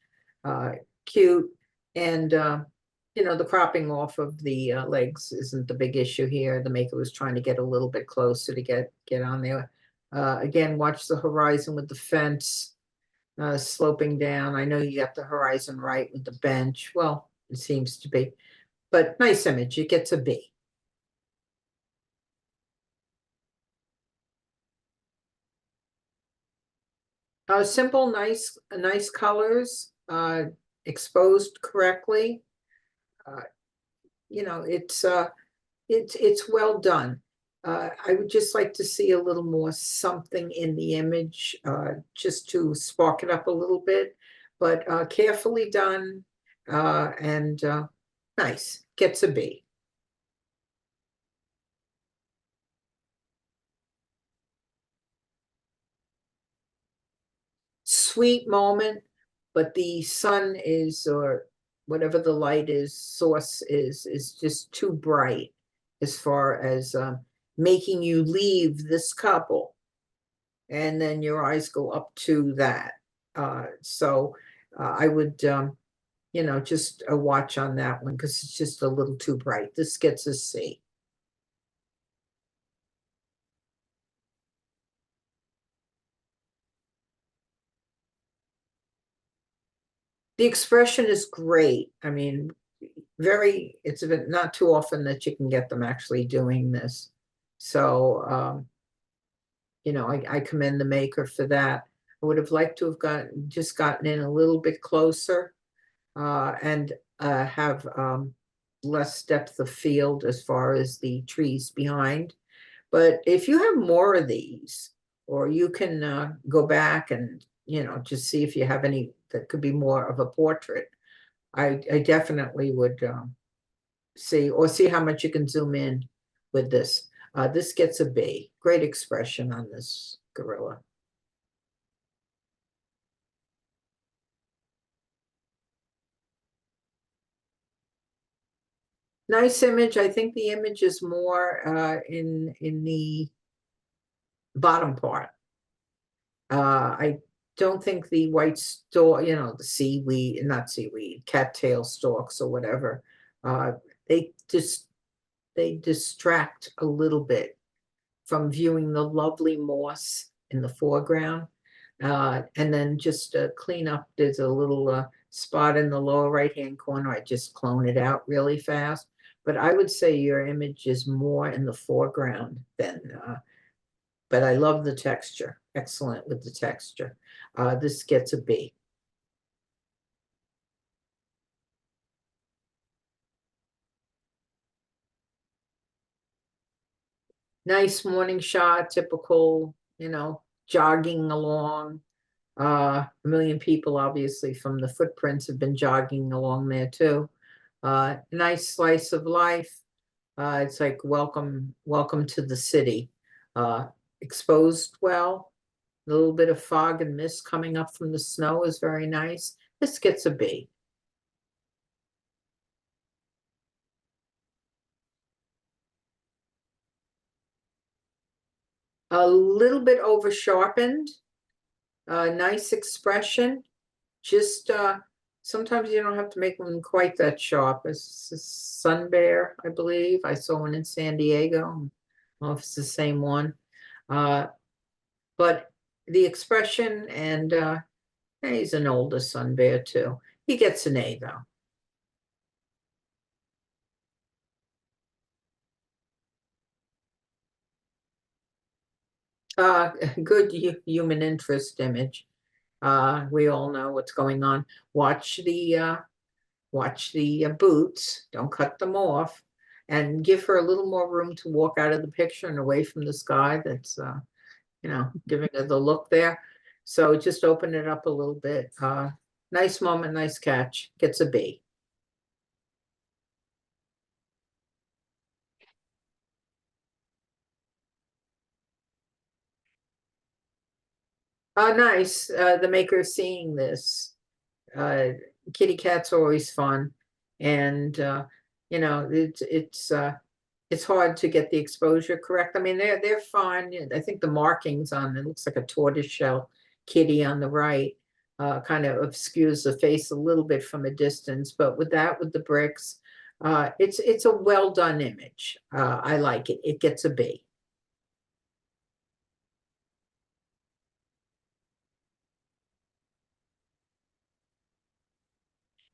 cute, and you know, the cropping off of the legs isn't the big issue here. The maker was trying to get a little bit closer to get on there. Again, watch the horizon with the fence sloping down. I know you got the horizon right with the bench. Well, it seems to be, but nice image. It gets a B. Simple, nice colors, exposed correctly. You know, it's well done. I would just like to see a little more something in the image, just to spark it up a little bit, but carefully done, and nice, gets a B. Sweet moment, but the sun is, or whatever the light is, source is just too bright as far as making you leave this couple, and then your eyes go up to that. So I would, you know, just a watch on that one because it's just a little too bright. This gets a C. The expression is great. I mean, it's not too often that you can get them actually doing this. So, you know, I commend the maker for that. I would have liked to have gotten in a little bit closer, and have less depth of field as far as the trees behind. But if you have more of these, or you can go back and, you know, just see if you have any that could be more of a portrait, I definitely would see how much you can zoom in with this. This gets a B. Great expression on this gorilla. Nice image. I think the image is more in the bottom part. I don't think the white stalk, you know, the seaweed, not seaweed, cattail stalks or whatever, they distract a little bit from viewing the lovely moss in the foreground. And then just clean up, there's a little spot in the lower right-hand corner. I just clone it out really fast. But I would say your image is more in the foreground than, but I love the texture. Excellent with the texture. This gets a B. Nice morning shot, typical, you know, jogging along. A million people, obviously, from the footprints have been jogging along there too. Nice slice of life. It's like welcome to the city. Exposed well, A little bit of fog and mist coming up from the snow is very nice. This gets a B. A little bit over sharpened, nice expression. Just sometimes you don't have to make them quite that sharp. It's a Sun Bear, I believe. I saw one in San Diego. I don't know if it's the same one. But the expression and he's an older Sun Bear too. He gets an A though. Good human interest image. We all know what's going on. Watch the boots, don't cut them off, and give her a little more room to walk out of the picture and away from the sky. That's giving her the look there. So just open it up a little bit. Nice moment, nice catch. Gets a B. Nice. The maker seeing this. Kitty cats are always fun, and it's hard to get the exposure correct. I mean, they're fine. I think the markings on it looks like a tortoiseshell kitty on the right, kind of obscures the face a little bit from a distance. But with the bricks, it's a well done image. I like it. It gets a B.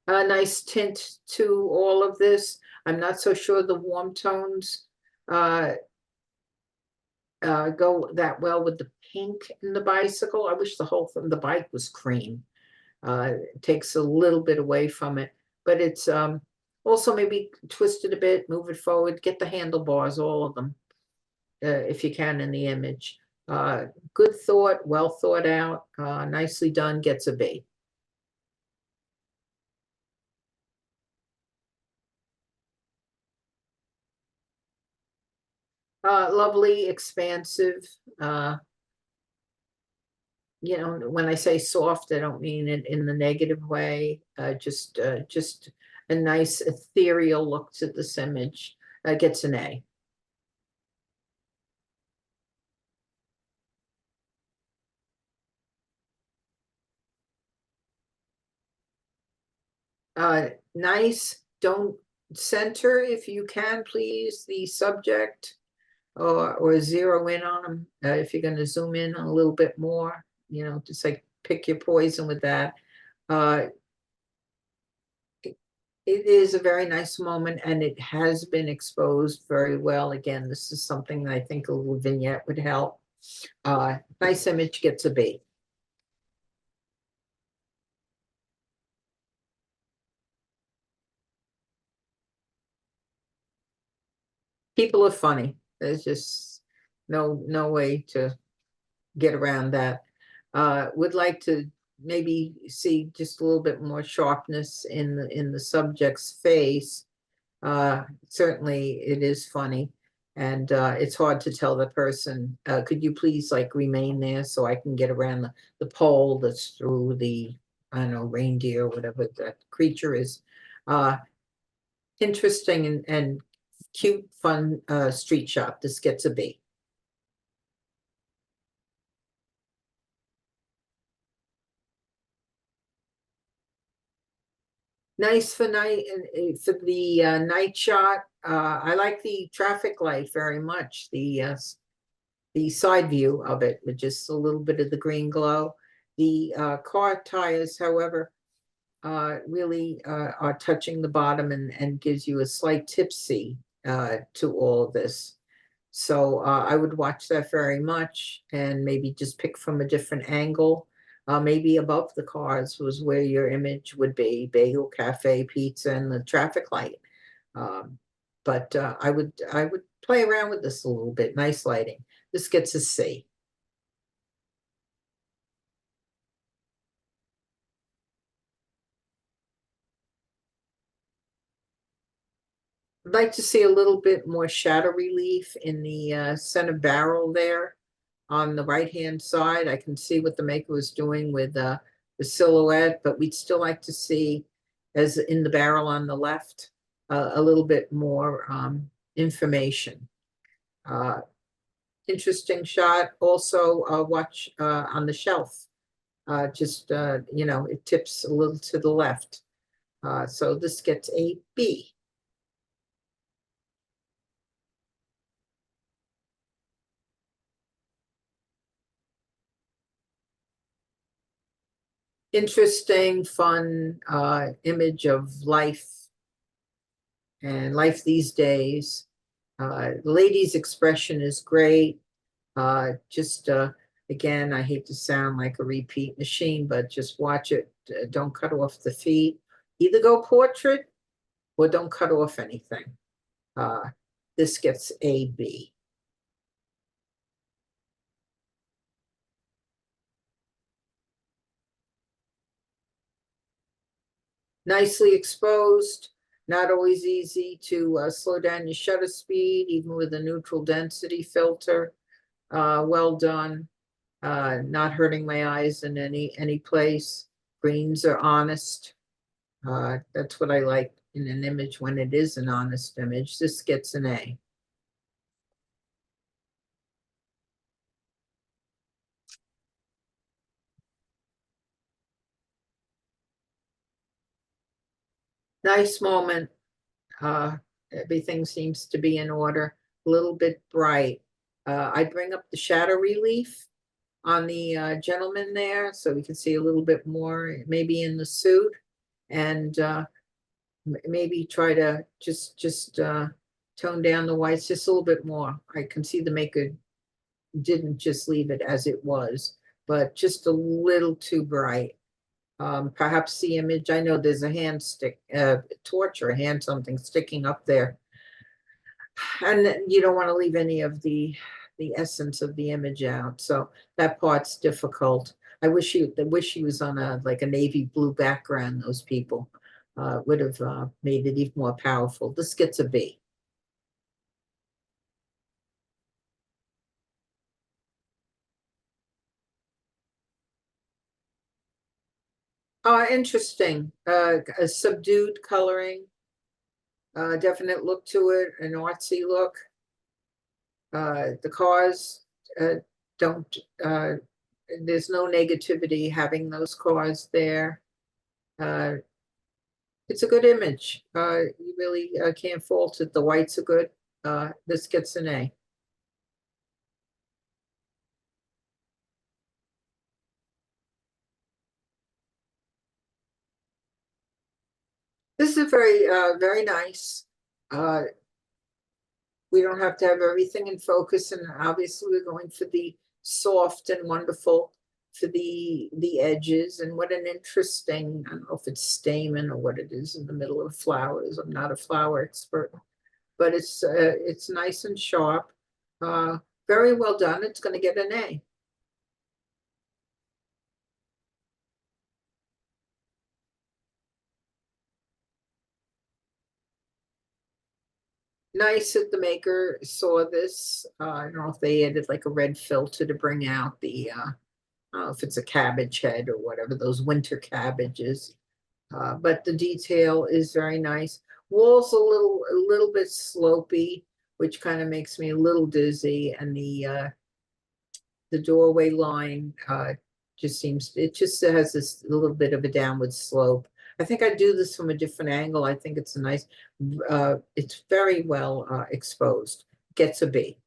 A nice tint to all of this. I'm not so sure the warm tones go that well with the pink in the bicycle. I wish the whole thing, the bike was cream. It takes a little bit away from it, but it's also maybe twist it a bit, move it forward, get the handlebars, all of them, if you can in the image. Good thought, well thought out, nicely done, gets a B. Lovely, expansive. When I say soft, I don't mean it in the negative way. Just a nice ethereal look to this image. Gets an A. Nice. Don't center, if you can, please, the subject, or zero in on them. If you're going to zoom in a little bit more, just like pick your poison with that. It is a very nice moment, and it has been exposed very well. Again, this is something that I think a little vignette would help. Nice image, gets a B. People are funny. There's just no way to get around that. Would like to maybe see just a little bit more sharpness in the subject's face. Certainly it is funny, and it's hard to tell the person, could you please remain there so I can get around the pole that's through the, I don't know, reindeer or whatever that creature is. Interesting and cute, fun street shop. This gets a B. Nice for night, for the night shot. I like the traffic light very much. The side view of it with just a little bit of the green glow. The car tires, however, really are touching the bottom and gives you a slight tipsy to all of this. So I would watch that very much, and maybe just pick from a different angle. Maybe above the cars was where your image would be: bagel, cafe, pizza, and the traffic light. But I would play around with this a little bit. Nice lighting. This gets a C. I'd like to see a little bit more shadow relief in the center barrel there. on the right-hand side. I can see what the maker was doing with the silhouette, but we'd still like to see, as in the barrel on the left, a little bit more information. Interesting shot. Also, watch on the shelf. Just, it tips a little to the left. So this gets a B. Interesting, fun image of life and life these days. The lady's expression is great. Just again, I hate to sound like a repeat machine, but just watch it. Don't cut off the feet. Either go portrait or don't cut off anything. This gets a B. Nicely exposed, not always easy to slow down your shutter speed, even with a neutral density filter. Well done. Not hurting my eyes in any place. Greens are honest. That's what I like in an image when it is an honest image. This gets an A. Nice moment. Everything seems to be in order. A little bit bright. I bring up the shadow relief on the gentleman there, so we can see a little bit more, maybe in the suit, and maybe try to just tone down the whites just a little bit more. I can see the maker didn't just leave it as it was, but just a little too bright. Perhaps the image, I know there's a hand stick, torch or a hand something sticking up there. And you don't want to leave any of the essence of the image out. So that part's difficult. I wish he was on a navy blue background, those people. Would have made it even more powerful. This gets a B. Interesting. A subdued coloring. Definite look to it, an artsy look. The cars don't, there's no negativity having those cars there. It's a good image. You really can't fault it. The whites are good. This gets an A. This is very nice. We don't have to have everything in focus, and obviously we're going for the soft and wonderful for the edges. And what an interesting, I don't know if it's stamen or what it is in the middle of flowers. I'm not a flower expert, but it's nice and sharp. Very well done. It's going to get an A. Nice that the maker saw this. I don't know if they added like a red filter to bring out the, I don't know if it's a cabbage head or whatever, those winter cabbages. But the detail is very nice. Walls a little bit slopey, which kind of makes me a little dizzy. And the doorway line just has this little bit of a downward slope. I think I'd do this from a different angle. I think it's a nice, it's very well exposed. Gets a B.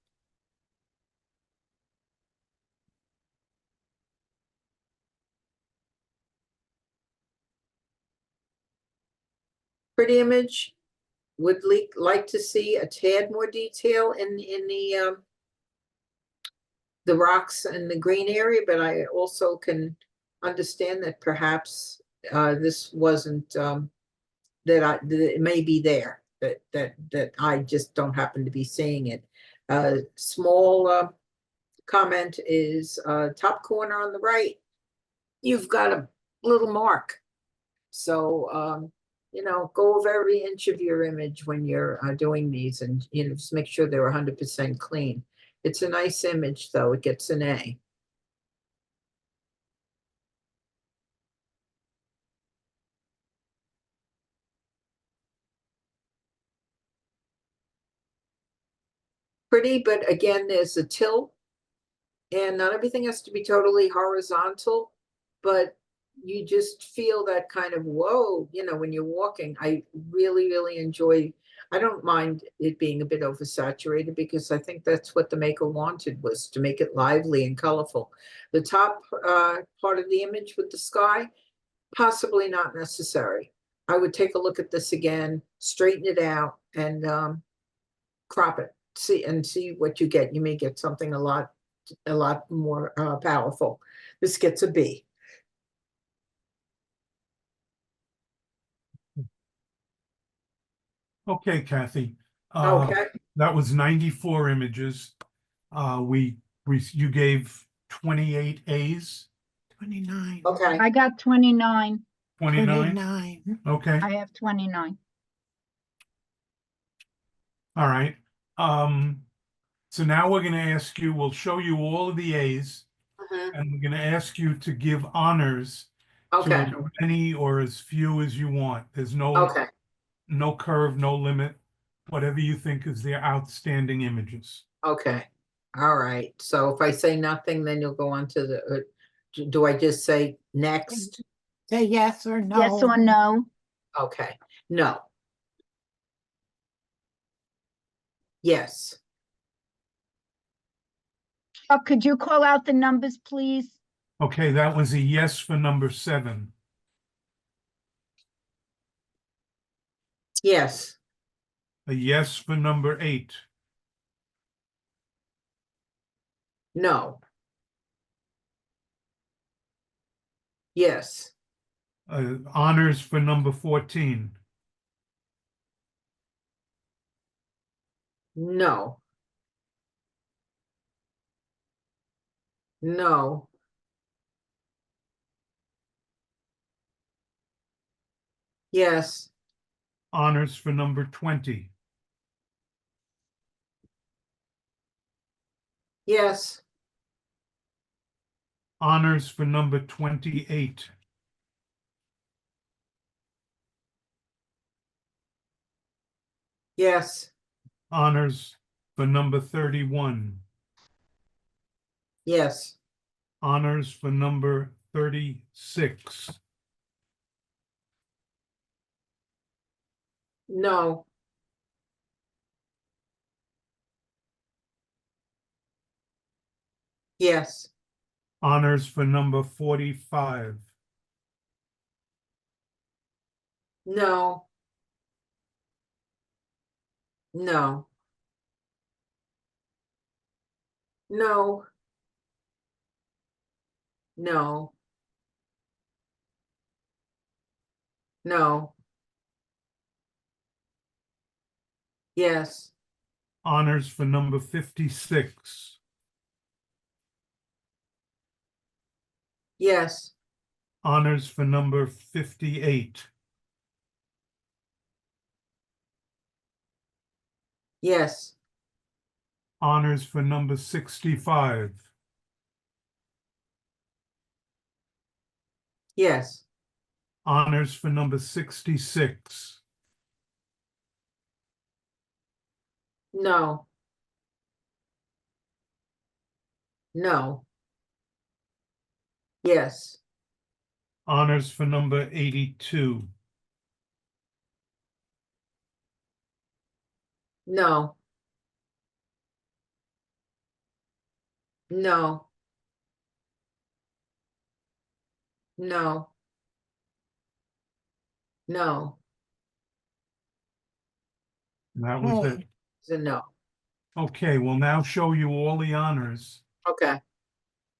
Pretty image. Would like to see a tad more detail in the rocks and the green area, but I also can understand that perhaps this wasn't that it may be there, that I just don't happen to be seeing it. Small comment is top corner on the right. You've got a little mark. So go over every inch of your image when you're doing these, and just make sure they're 100% clean. It's a nice image, though. It gets an A. Pretty, but again, there's a tilt. And not everything has to be totally horizontal, but you just feel that kind of whoa, when you're walking. I really, really enjoy. I don't mind it being a bit oversaturated because I think that's what the maker wanted, was to make it lively and colorful. The top part of the image with the sky, possibly not necessary. I would take a look at this again, straighten it out, and crop it. See what you get. You may get something a lot more powerful. This gets a B. Okay, Kathy. Okay, That was 94 images. You gave 28 A's, 29. okay, I got 29. 29? 29. Okay, I have 29. all right. So now we're gonna ask you, we'll show you all of the A's, mhm, and we're gonna ask you to give honors to okay, as many or as few as you want. There's okay, no curve, no limit, whatever you think is the outstanding images. okay. All right, so if I say nothing, then you'll go on to the, do I just say next? Say yes or no. Yes or no? Okay, no. Yes, Could you call out the numbers, please? Okay, that was a yes for number 7. yes, A yes for number 8. no. Yes, Honors for number 14. no. No, yes, Honors for number 20. yes, Honors for number 28. yes, Honors for number 31. yes, Honors for number 36. no, yes, Honors for number 45. no, no, no, no, no, yes, Honors for number 56. yes, Honors for number 58. yes, Honors for number 65. yes, Honors for number 66. no, no, yes, Honors for number 82. no, no, no, no, And that was it. it's a no. Okay, we'll now show you all the honors, Okay.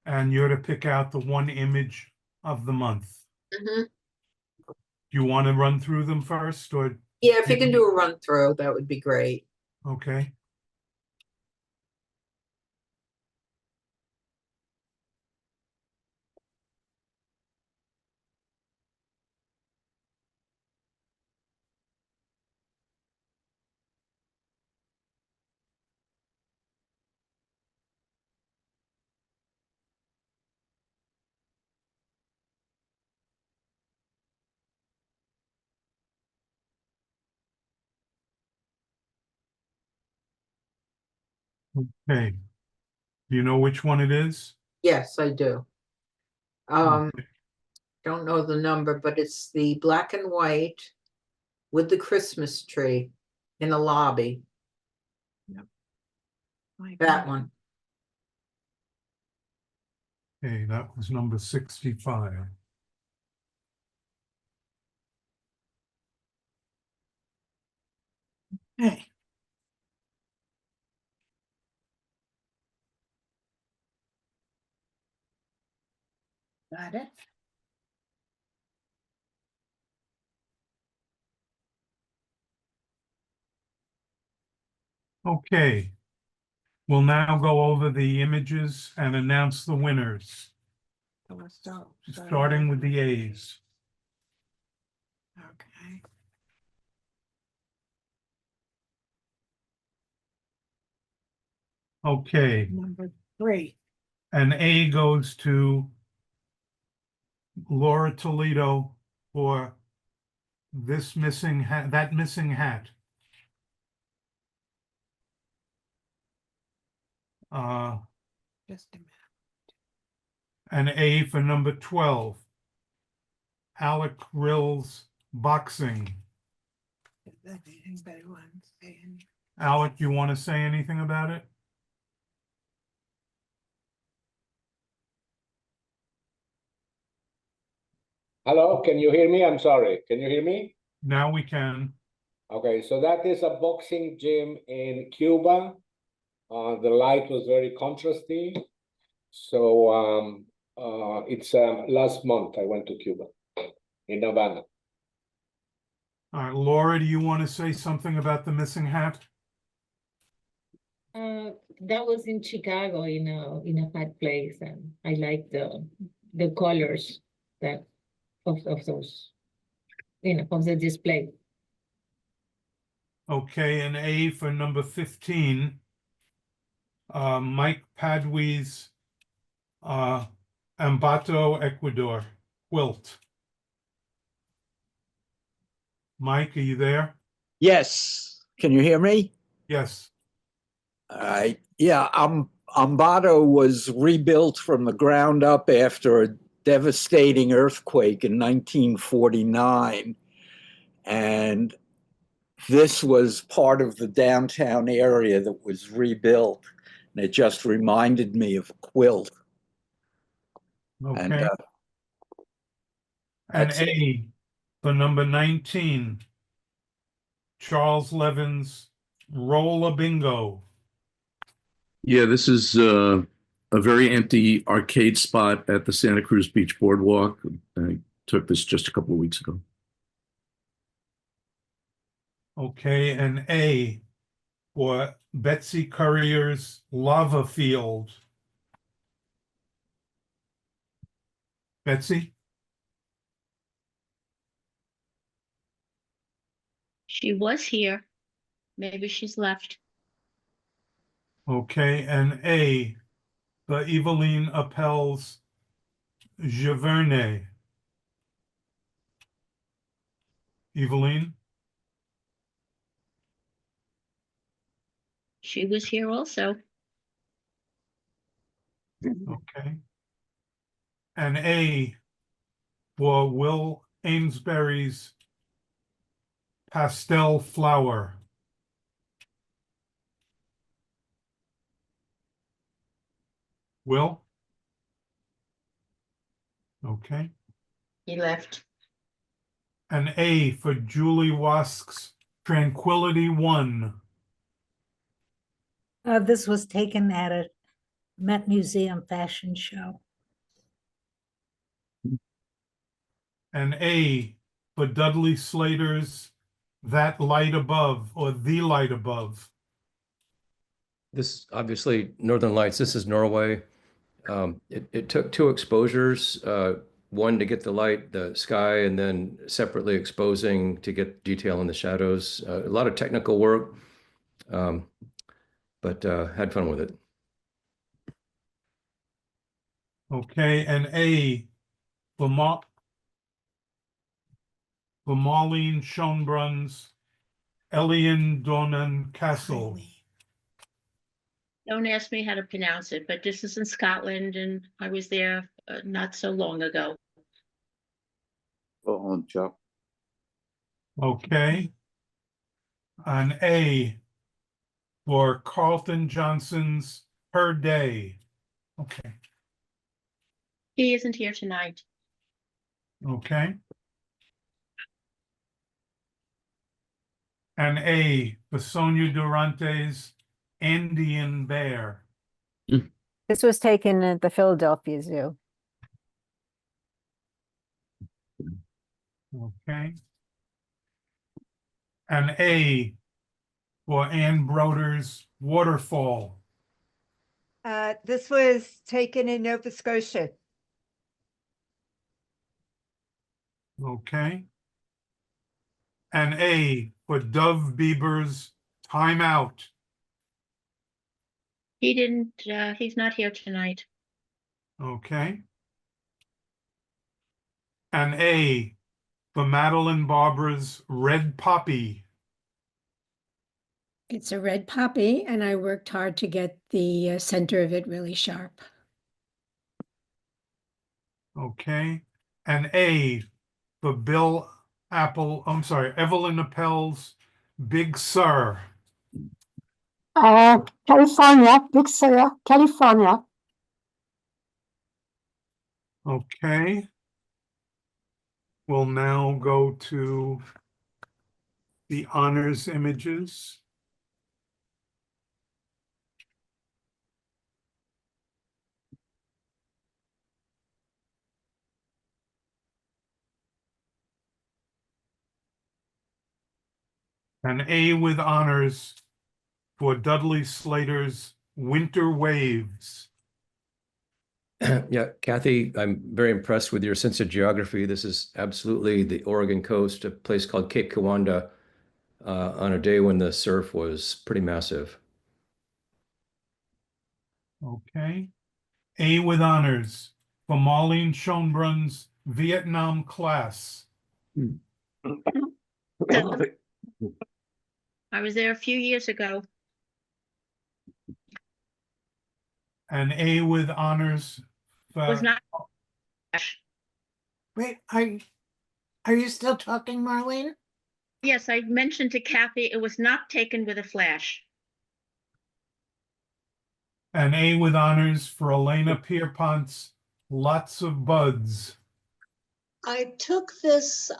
and you're to pick out the one image of the month. Mhm. Do you want to run through them first, or, Yeah, if you can do a run through, that would be great. okay? Okay. Do you know which one it is? Yes, I do. Don't know the number, but it's the black and white with the Christmas tree in a lobby. That one. Okay, that was number 65. Hey, Got it? Okay. We'll now go over the images and announce the winners, so let's start. starting with the A's. Okay. Okay, Number 3. and A goes to Laura Toledo for this missing hat, that missing hat. Just a minute. And A for number 12. Alec Rill's boxing. Is that anybody want to say anything? Alec, you want to say anything about it? Hello, can you hear me? I'm sorry. Can you hear me? Now we can. Okay, so that is a boxing gym in Cuba. The light was very contrasty. So it's last month I went to Cuba in Havana. All right, Laura, do you want to say something about the missing hat? That was in Chicago, in a fat place, and I like the colors that of those, of the display. Okay, and A for number 15. Mike Padwy's Ambato, Ecuador quilt. Mike, are you there? Yes, can you hear me? Yes. All right. Yeah, Ambato was rebuilt from the ground up after a devastating earthquake in 1949. And this was part of the downtown area that was rebuilt. And it just reminded me of a quilt. Okay. And And that's it. A for number 19. Charles Levin's Rolla Bingo. Yeah, this is a very empty arcade spot at the Santa Cruz Beach Boardwalk. I took this just a couple of weeks ago. Okay, and A for Betsy Currier's Lava Field. Betsy? She was here. Maybe she's left. Okay, and A for Eveline Appel's Giverny. Eveline? She was here also. Okay. And A for Will Amesbury's Pastel Flower. Will? Okay. He left. And A for Julie Wask's Tranquility One. This was taken at a Met Museum fashion show. And A for Dudley Slater's That Light Above or The Light Above. This obviously Northern Lights. This is Norway. It took 2 exposures, one to get the light, the sky, and then separately exposing to get detail in the shadows. A lot of technical work, but had fun with it. Okay, and A for Marlene Schoenbrun's Elian Donan Castle. Don't ask me how to pronounce it, but this is in Scotland and I was there not so long ago. On Chuck. Okay. An A for Carlton Johnson's Per Day. Okay, He isn't here tonight. okay. An A for Sonia Durante's Andean Bear. This was taken at the Philadelphia Zoo. Okay. An A for Ann Broder's Waterfall. This was taken in Nova Scotia. Okay. An A for Dove Bieber's Time Out. He didn't, he's not here tonight. Okay. An A for Madeline Barbara's Red Poppy. It's a red poppy, and I worked hard to get the center of it really sharp. Okay. An A for Evelyn Appel's Big Sur. California, Big Sur, California. Okay. We'll now go to the honors images. An A with honors for Dudley Slater's Winter Waves. Yeah, Kathy, I'm very impressed with your sense of geography. This is absolutely the Oregon coast, a place called Cape Kiwanda, on a day when the surf was pretty massive. Okay. A with honors for Marlene Schoenbrun's Vietnam Class. I was there a few years ago. An A with honors for Was not. Wait, are you still talking, Marlene? Yes, I mentioned to Kathy, it was not taken with a flash. an A with honors for Elena Pierpont's Lots of Buds. I took this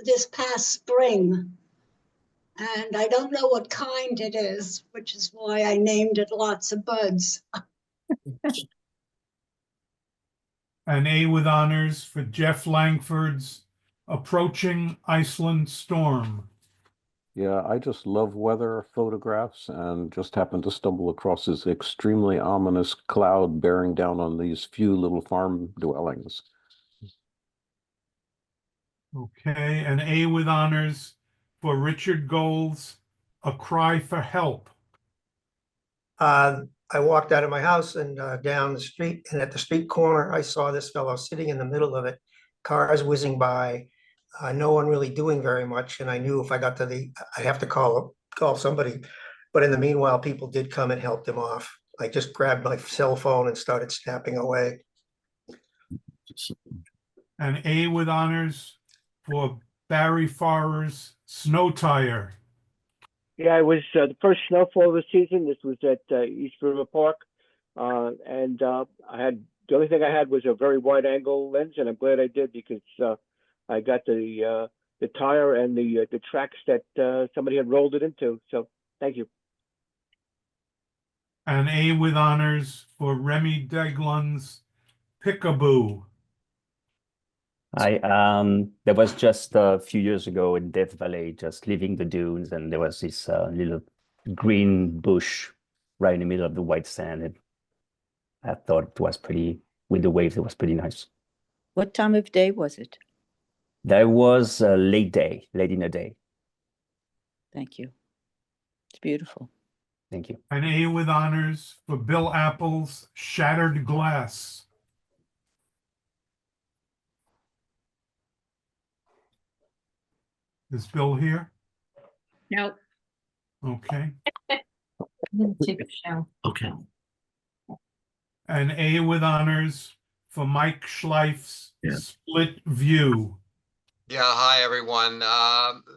this past spring, and I don't know what kind it is, which is why I named it Lots of Buds. An A with honors for Jeff Langford's Approaching Iceland Storm. Yeah, I just love weather photographs and just happened to stumble across this extremely ominous cloud bearing down on these few little farm dwellings. Okay, an A with honors for Richard Gould's A Cry for Help. I walked out of my house and down the street, and at the street corner, I saw this fellow sitting in the middle of it, cars whizzing by, no one really doing very much. And I knew if I got to I'd have to call somebody. But in the meanwhile, people did come and helped him off. I just grabbed my cell phone and started snapping away. An A with honors for Barry Farrer's Snow Tire. Yeah, it was the first snowfall of the season. This was at East River Park. And the only thing I had was a very wide angle lens, and I'm glad I did because I got the tire and the tracks that somebody had rolled it into. So thank you. An A with honors for Remy Deglun's Pickaboo. There was just a few years ago in Death Valley, just leaving the dunes, and there was this little green bush right in the middle of the white sand. And I thought it was pretty, with the waves, it was pretty nice. What time of day was it? There was a late in the day. Thank you. It's beautiful. Thank you. An A with honors for Bill Apple's Shattered Glass. Is Bill here? No. Okay. Take a shower. Okay. An A with honors for Mike Schleif's Yeah. Split View. Yeah, hi, everyone.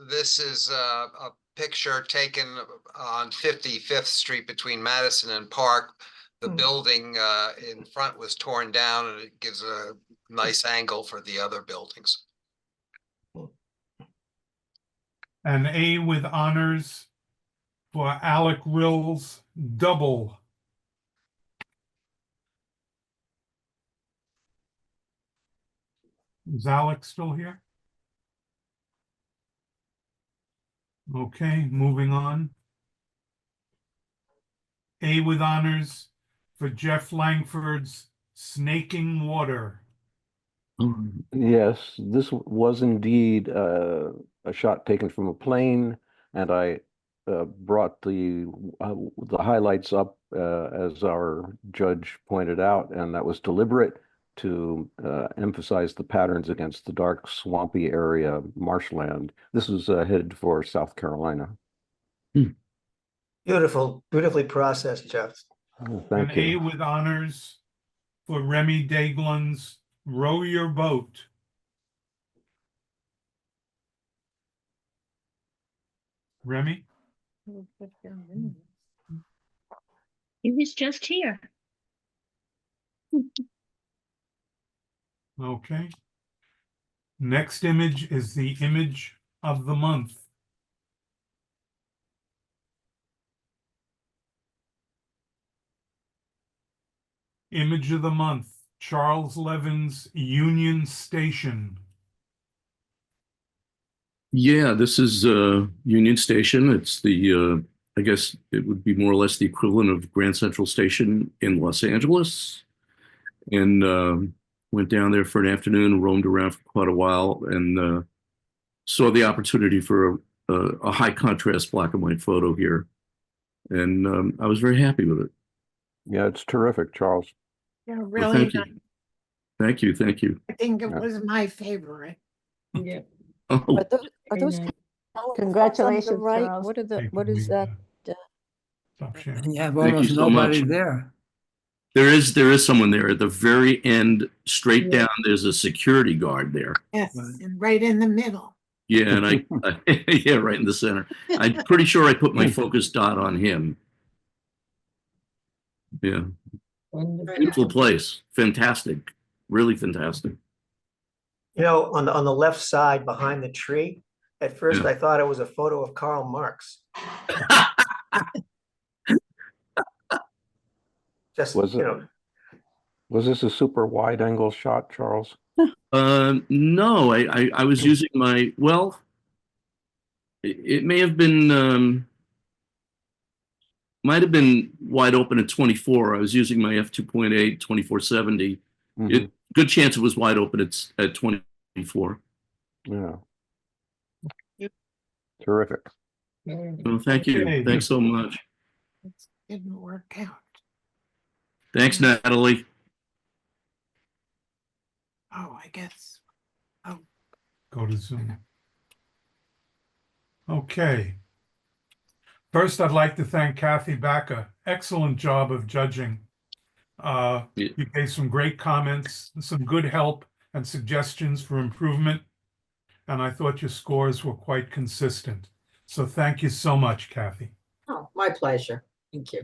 This is a picture taken on 55th Street between Madison and Park. The building in front was torn down, and it gives a nice angle for the other buildings. An A with honors for Alec Rill's Double. Is Alex still here? Okay, moving on. A with honors for Jeff Langford's Snaking Water. Yes, this was indeed a shot taken from a plane, and I brought the highlights up as our judge pointed out, and that was deliberate to emphasize the patterns against the dark, swampy area marshland. This was headed for South Carolina. Beautiful, beautifully processed, Jeff. Oh, An thank you. A with honors for Remy Daglin's Row Your Boat. Remy? He was just here. Okay. Next image is the image of the month. Image of the month, Charles Levin's Union Station. Yeah, this is Union Station. It's the I guess it would be more or less the equivalent of Grand Central Station in Los Angeles. And went down there for an afternoon, roamed around for quite a while, and saw the opportunity for a high contrast black and white photo here. And I was very happy with it. Yeah, it's terrific, Charles. Yeah, Well, really thank nice. you. Thank you. Thank you. I think it was my favorite. Yeah. Oh, Are those Very nice. Congratulations, on the right? Charles. What are the, Hey, what can is we, that? Stop sharing. And you have Thank you almost so nobody much. there. there is someone there at the very end, straight Yeah. down. There's a security guard there. Yes, Right. and right in the middle. Yeah, and yeah, right in the center. I'm pretty sure I put my focus dot on him. Yeah, Wonderful. beautiful place, fantastic, really fantastic. You know, on the left side behind the tree, at first Yeah. I thought it was a photo of Karl Marx. Just, Was you it? know, Was this a super wide angle shot, Charles? No, I was using my, well, it may have been, might have been wide open at 24. I was using my f2.8 2470. Mhm. Good chance it was wide open at 24. Yeah. Terrific. Very nice. Well, thank you. Okay, Thanks so much. It didn't work out. Thanks, Natalie. Oh, I guess. Oh, Go to Zoom. Okay. First, I'd like to thank Kathy Baca. Excellent job of judging. Yeah. You gave some great comments, some good help and suggestions for improvement. And I thought your scores were quite consistent. So thank you so much, Kathy. Oh, my pleasure. Thank you.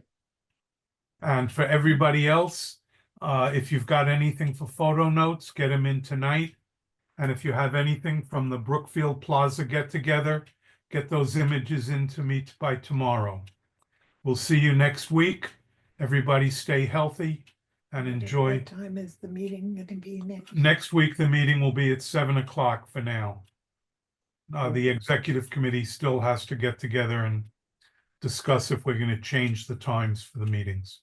And for everybody else, if you've got anything for photo notes, get them in tonight. And if you have anything from the Brookfield Plaza get-together, get those images into me by tomorrow. We'll see you next week. Everybody stay healthy and enjoy. what time is the meeting going to be next? Next week, the meeting will be at 7 o'clock for now. The executive committee still has to get together and discuss if we're going to change the times for the meetings.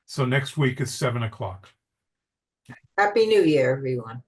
So next week is 7 o'clock. Happy New Year, everyone.